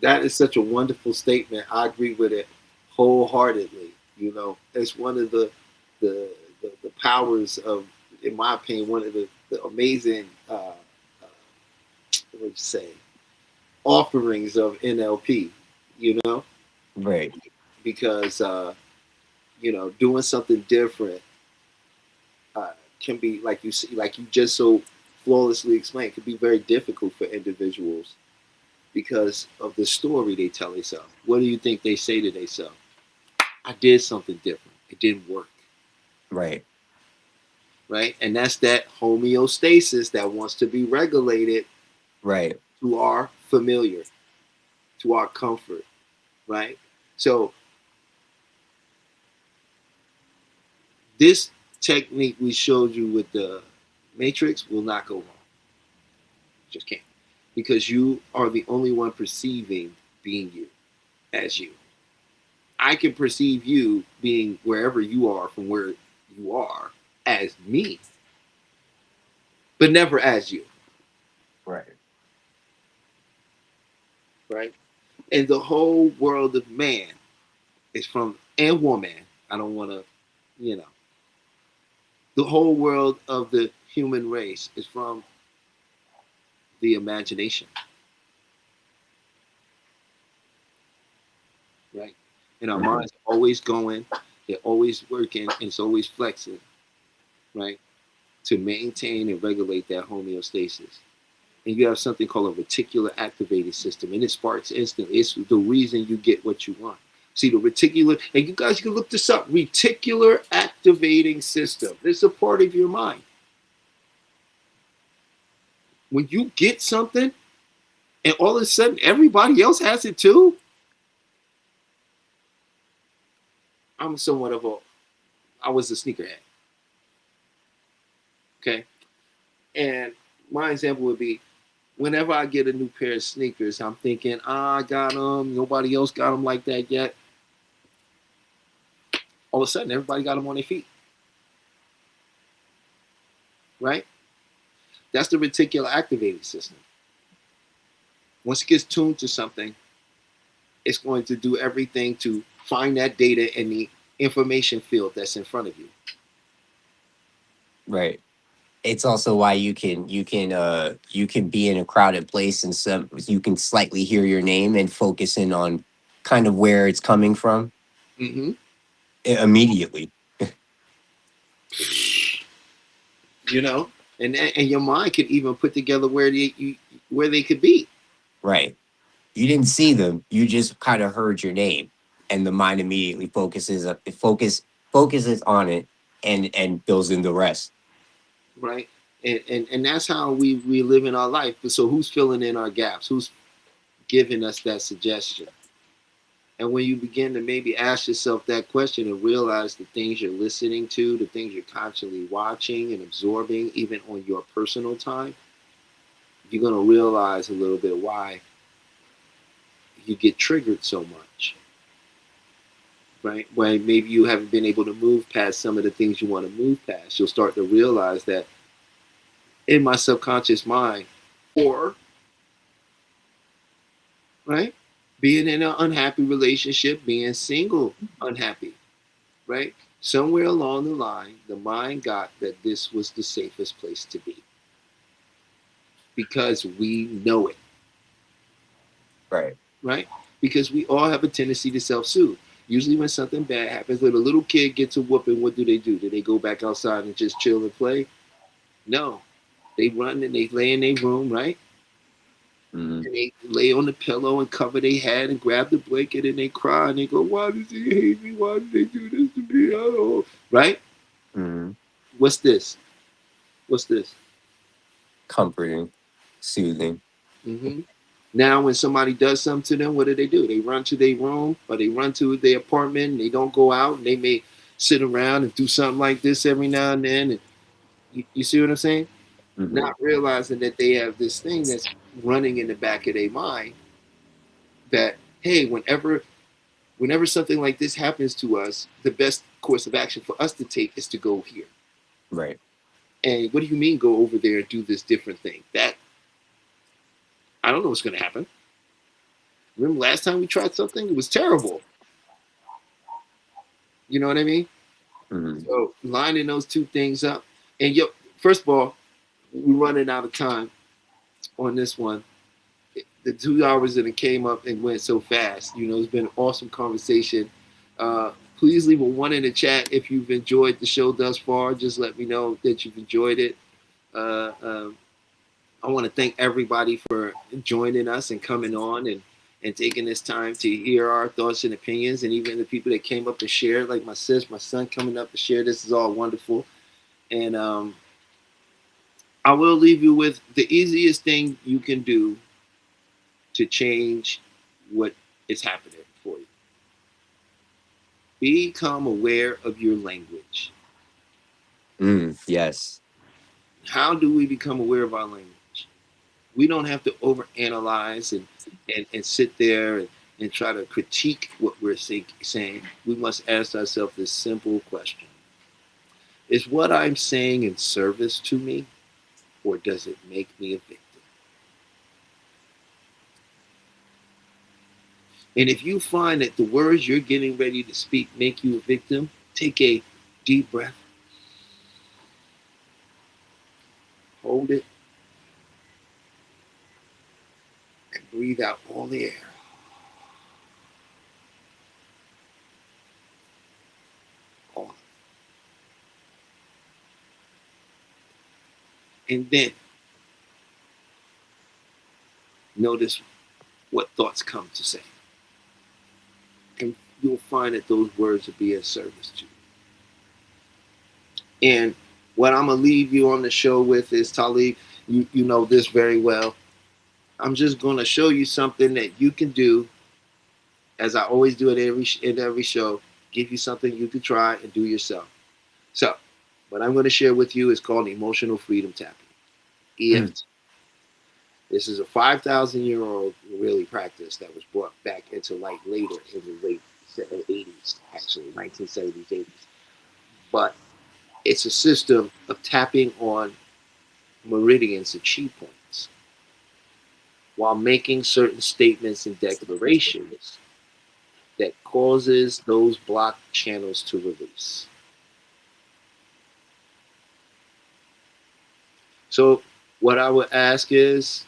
That is such a wonderful statement. I agree with it wholeheartedly. You know, it's one of the the powers of, in my opinion, one of the amazing what would you say, offerings of NLP. You know, Right. because doing something different can be, like you see, like you just so flawlessly explained, can be very difficult for individuals because of the story they tell themselves. What do you think they say to themselves? I did something different. It didn't work. Right. Right? And that's that homeostasis that wants to be regulated Right. to our familiar, to our comfort. Right? So this technique we showed you with the matrix will not go wrong. Just can't. Because you are the only one perceiving being you as you. I can perceive you being wherever you are from where you are as me, but never as you. Right. Right? And the whole world of man is from, and woman. I don't want to, you know, the whole world of the human race is from the imagination. Right? And our Mhm. minds are always going, they're always working, and it's always flexing. Right? To maintain and regulate that homeostasis. And you have something called a reticular activating system, and it sparks instantly. It's the reason you get what you want. See, the reticular, and you guys can look this up, reticular activating system. It's a part of your mind. When you get something and all of a sudden everybody else has it too, I'm somewhat of a, I was a sneakerhead. Okay. And my example would be, whenever I get a new pair of sneakers, I'm thinking, I got them, nobody else got them like that yet. All of a sudden, everybody got them on their feet. Right? That's the reticular activating system. Once it gets tuned to something, it's going to do everything to find that data in the information field that's in front of you. Right. It's also why you can be in a crowded place and some you can slightly hear your name and focus in on kind of where it's coming from Mm-hmm. immediately. You know, and your mind can even put together where they could be. Right. You didn't see them. You just kind of heard your name, and the mind immediately focuses on it and fills in the rest. Right? And that's how we live in our life. So who's filling in our gaps? Who's giving us that suggestion? And when you begin to maybe ask yourself that question and realize the things you're listening to, the things you're constantly watching and absorbing, even on your personal time, you're going to realize a little bit why you get triggered so much. Right? When maybe you haven't been able to move past some of the things you want to move past, you'll start to realize that in my subconscious mind, or, right, being in an unhappy relationship, being single, unhappy, right? Somewhere along the line, the mind got that this was the safest place to be because we know it, Right. right? Because we all have a tendency to self-soothe. Usually, when something bad happens, when a little kid gets a whooping, what do? Do they go back outside and just chill and play? No, they run and they lay in their room, right? Mhm. And they lay on the pillow and cover their head and grab the blanket and they cry and they go, "Why does he hate me? Why did they do this to me?" Oh, right? Mhm. What's this? What's this? comforting, soothing. Hmm. Now, when somebody does something to them, what do? They run to their room or they run to their apartment and they don't go out and they may sit around and do something like this every now and then. And you see what I'm saying? Hmm. Not realizing that they have this thing that's running in the back of their mind that, hey, whenever something like this happens to us, the best course of action for us to take is to go here. Right. And what do you mean go over there and do this different thing? That I don't know what's going to happen. Remember last time we tried something? It was terrible. You know what I mean? Hmm. So lining those two things up. And first of all, we're running out of time on this one. The 2 hours that it came up and went so fast. It's been an awesome conversation. Please leave a one in the chat if you've enjoyed the show thus far. Just let me know that you've enjoyed it. Uh, um, I want to thank everybody for joining us and coming on and taking this time to hear our thoughts and opinions, and even the people that came up to share, like my sis, my son coming up to share. This is all wonderful. And I will leave you with the easiest thing you can do to change what is happening for you. Become aware of your language. Yes. How do we become aware of our language? We don't have to overanalyze and sit there and try to critique what we're saying. We must ask ourselves this simple question: is what I'm saying in service to me, or does it make me a victim? And if you find that the words you're getting ready to speak make you a victim, take a deep breath, hold it, and breathe out all the air. All. And then notice what thoughts come to say. And you'll find that those words will be of service to you. And what I'm gonna leave you on the show with is, Talib, you know this very well. I'm just gonna show you something that you can do, as I always do at every show. Give you something you can try and do yourself. So, what I'm going to share with you is called emotional freedom tapping, Mm. EFT. This is a 5,000-year-old really practice that was brought back into light later in the late 80s, actually 1970s, 80s. But it's a system of tapping on meridians and chi points while making certain statements and declarations that causes those blocked channels to release. So what I would ask is,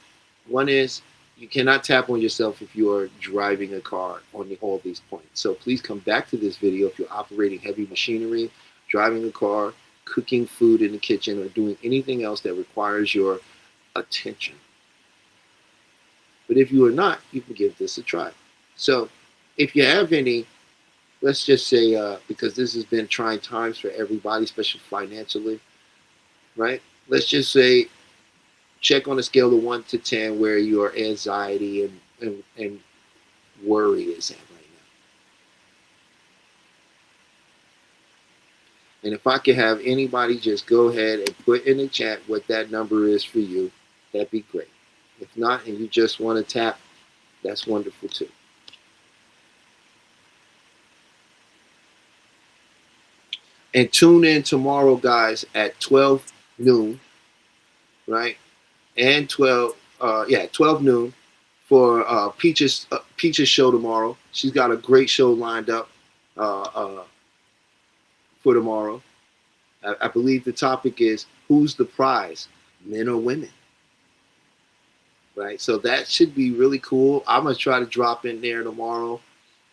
one is, you cannot tap on yourself if you are driving a car on all these points. So please come back to this video if you're operating heavy machinery, driving a car, cooking food in the kitchen, or doing anything else that requires your attention. But if you are not, you can give this a try. So if you have any, let's just say, because this has been trying times for everybody, especially financially, right? Let's just say, check on a scale of 1 to 10 where your anxiety and worry is at right now. And if I could have anybody just go ahead and put in the chat what that number is for you, that'd be great. If not, and you just want to tap, that's wonderful too. And tune in tomorrow, guys, at 12 noon, right? And 12 noon for Peach's show tomorrow. She's got a great show lined up uh, uh, for tomorrow. I believe the topic is, who's the prize, men or women? Right. So that should be really cool. I'm gonna try to drop in there tomorrow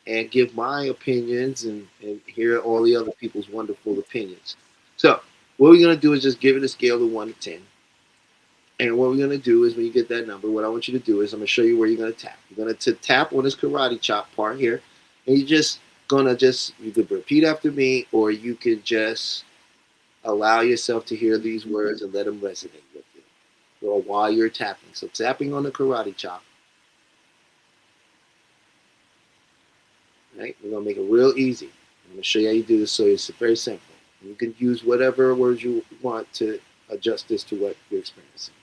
and give my opinions and hear all the other people's wonderful opinions. So what we're gonna do is just give it a scale of 1 to 10. And what we're going to do is, when you get that number, what I want you to do is, I'm going to show you where you're going to tap. You're going to tap on this karate chop part here. And you're just going to you could repeat after me, or you could just allow yourself to hear these words and let them resonate with you. or while you're tapping. So tapping on the karate chop, right? We're gonna make it real easy. I'm gonna show you how you do this. So it's very simple. You can use whatever words you want to adjust this to what you're experiencing.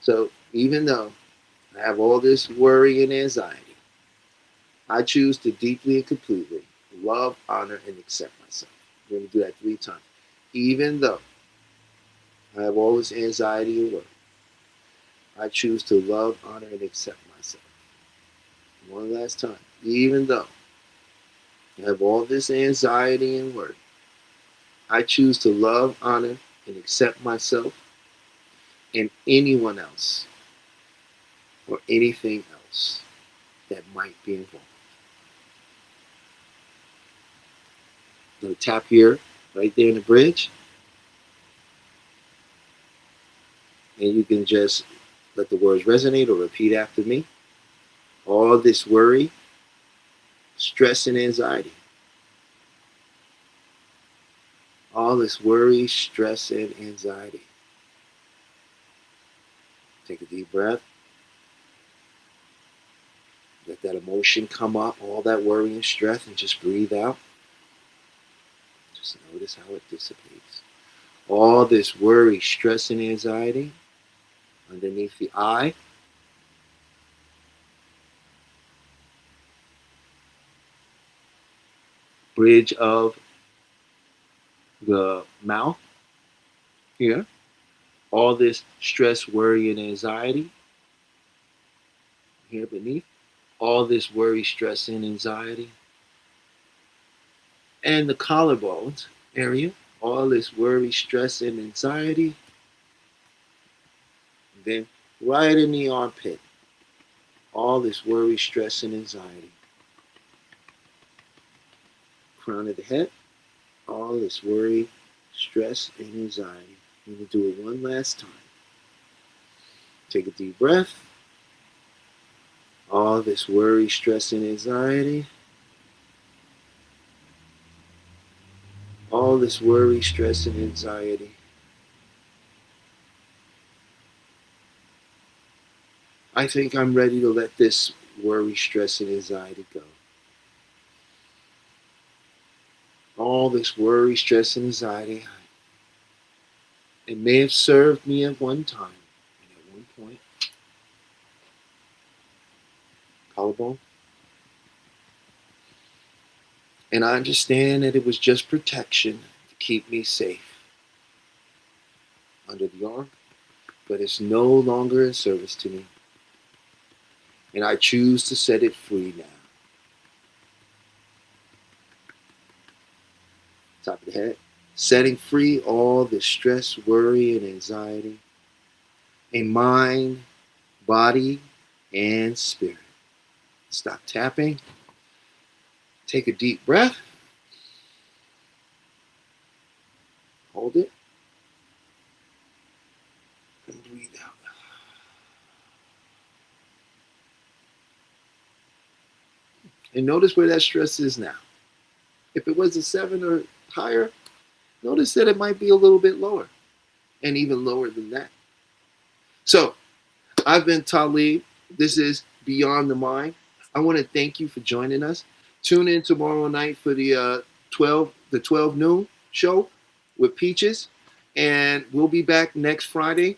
So even though I have all this worry and anxiety, I choose to deeply and completely love, honor, and accept myself. We're going to do that 3 times. Even though I have all this anxiety and worry, I choose to love, honor, and accept myself. One last time. Even though I have all this anxiety and worry, I choose to love, honor, and accept myself and anyone else or anything else that might be involved. I'm going to tap here, right there in the bridge, and you can just let the words resonate or repeat after me. All this worry, stress, and anxiety. All this worry, stress, and anxiety. Take a deep breath. Let that emotion come up, all that worry and stress, and just breathe out. Just notice how it dissipates. All this worry, stress, and anxiety underneath the eye. Bridge of the mouth here. All this stress, worry, and anxiety here beneath. All this worry, stress, and anxiety. And the collarbones area. All this worry, stress, and anxiety. And then right in the armpit. All this worry, stress, and anxiety. Crown of the head. All this worry, stress, and anxiety. I'm going to do it one last time. Take a deep breath. All this worry, stress, and anxiety. All this worry, stress, and anxiety. I think I'm ready to let this worry, stress, and anxiety go. All this worry, stress, and anxiety. It may have served me at one time and at one point. Collarbone. And I understand that it was just protection to keep me safe under the arm, but it's no longer in service to me. And I choose to set it free now. Top of the head. Setting free all the stress, worry, and anxiety in mind, body, and spirit. Stop tapping. Take a deep breath. Hold it. And breathe out. And notice where that stress is now. If it was a 7 or higher, notice that it might be a little bit lower and even lower than that. So, I've been Talib. This is Beyond the Mind. I want to thank you for joining us. Tune in tomorrow night for the 12 noon show with Peaches, and we'll be back next Friday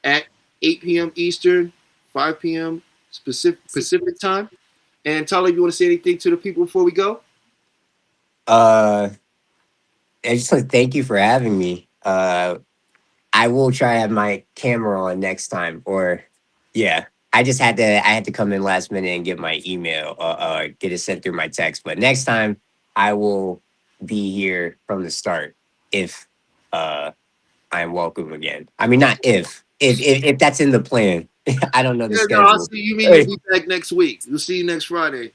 at 8 p.m. Eastern, 5 p.m. Pacific time. And Talib, you want to say anything to the people before we go? Uh, I just want to thank you for having me. I will try to have my camera on next time. Or, yeah, I had to come in last minute and get my email, get it sent through my text. But next time, I will be here from the start if I'm welcome again. I mean, not if that's in the plan. I don't know the Yeah, no, I'll schedule. see you. Mean you'll be back next week. We'll see you next Friday.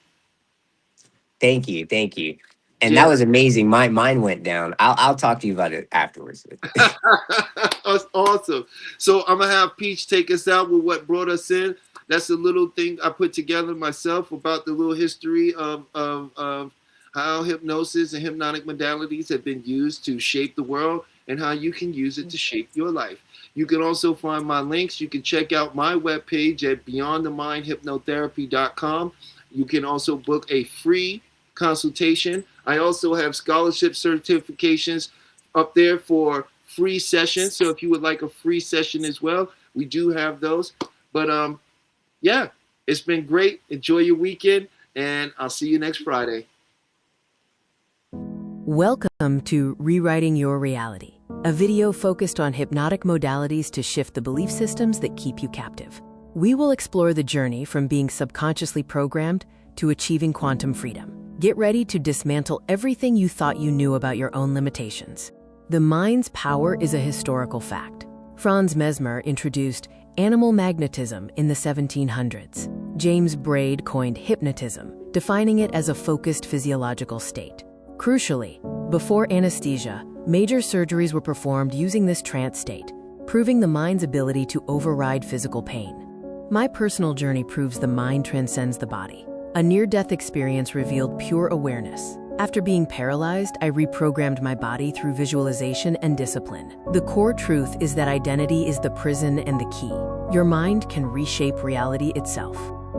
Thank you, thank you. And that Yeah. was amazing. My mine went down. I'll talk to you about it afterwards. That's awesome. So I'm gonna have Peach take us out with what brought us in. That's a little thing I put together myself about the little history of how hypnosis and hypnotic modalities have been used to shape the world and how you can use it to shape your life. You can also find my links. You can check out my webpage at beyondthemindhypnotherapy.com. You can also book a free consultation. I also have scholarship certifications up there for free sessions. So if you would like a free session as well, we do have those. But yeah, it's been great. Enjoy your weekend, and I'll see you next Friday. Welcome to Rewriting Your Reality, a video focused on hypnotic modalities to shift the belief systems that keep you captive. We will explore the journey from being subconsciously programmed to achieving quantum freedom. Get ready to dismantle everything you thought you knew about your own limitations. The mind's power is a historical fact. Franz Mesmer introduced animal magnetism in the 1700s. James Braid coined hypnotism, defining it as a focused physiological state. Crucially, before anesthesia, major surgeries were performed using this trance state, proving the mind's ability to override physical pain. My personal journey proves the mind transcends the body. A near-death experience revealed pure awareness. After being paralyzed, I reprogrammed my body through visualization and discipline. The core truth is that identity is the prison and the key. Your mind can reshape reality itself.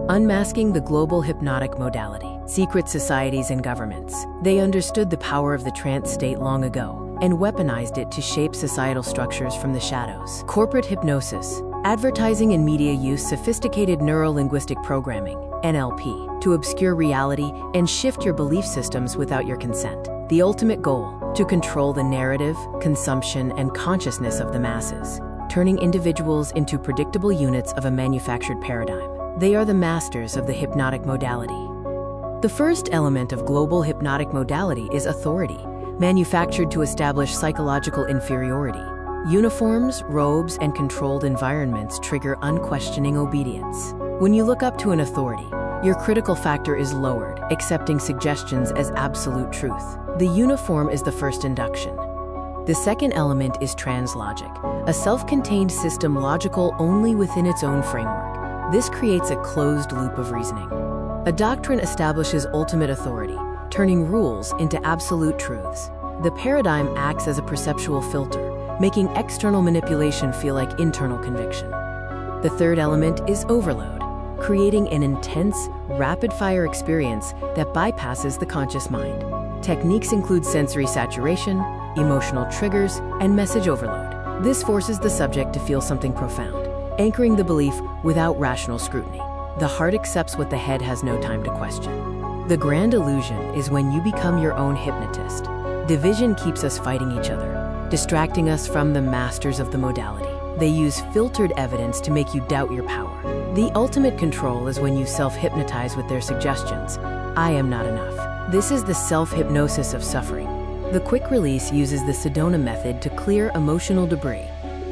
Unmasking the global hypnotic modality. Secret societies and governments. They understood the power of the trance state long ago and weaponized it to shape societal structures from the shadows. Corporate hypnosis. Advertising and media use sophisticated neuro-linguistic programming, NLP, to obscure reality and shift your belief systems without your consent. The ultimate goal, to control the narrative, consumption, and consciousness of the masses, turning individuals into predictable units of a manufactured paradigm. They are the masters of the hypnotic modality. The first element of global hypnotic modality is authority, manufactured to establish psychological inferiority. Uniforms, robes, and controlled environments trigger unquestioning obedience. When you look up to an authority, your critical factor is lowered, accepting suggestions as absolute truth. The uniform is the first induction. The second element is translogic, a self-contained system logical only within its own framework. This creates a closed loop of reasoning. A doctrine establishes ultimate authority, turning rules into absolute truths. The paradigm acts as a perceptual filter, making external manipulation feel like internal conviction. The third element is overload, creating an intense, rapid-fire experience that bypasses the conscious mind. Techniques include sensory saturation, emotional triggers, and message overload. This forces the subject to feel something profound, anchoring the belief without rational scrutiny. The heart accepts what the head has no time to question. The grand illusion is when you become your own hypnotist. Division keeps us fighting each other, distracting us from the masters of the modality. They use filtered evidence to make you doubt your power. The ultimate control is when you self-hypnotize with their suggestions. I am not enough. This is the self-hypnosis of suffering. The quick release uses the Sedona method to clear emotional debris.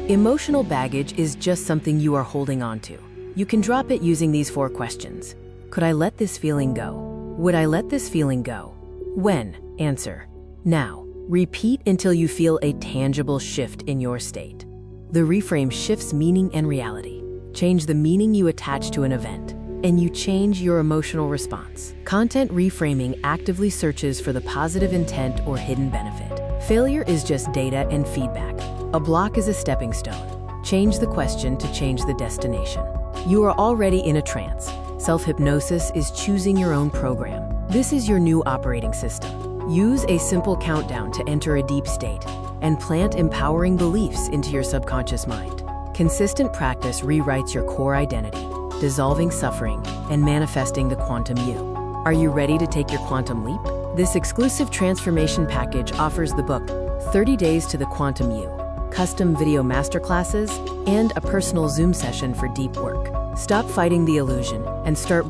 Emotional baggage is just something you are holding on to. You can drop it using these 4 questions. Could I let this feeling go? Would I let this feeling go? When? Answer. Now. Repeat until you feel a tangible shift in your state. The reframe shifts meaning and reality. Change the meaning you attach to an event, and you change your emotional response. Content reframing actively searches for the positive intent or hidden benefit. Failure is just data and feedback. A block is a stepping stone. Change the question to change the destination. You are already in a trance. Self-hypnosis is choosing your own program. This is your new operating system. Use a simple countdown to enter a deep state and plant empowering beliefs into your subconscious mind. Consistent practice rewrites your core identity, dissolving suffering and manifesting the quantum you. Are you ready to take your quantum leap? This exclusive transformation package offers the book 30 Days to the Quantum You, custom video masterclasses, and a personal Zoom session for deep work. Stop fighting the illusion and start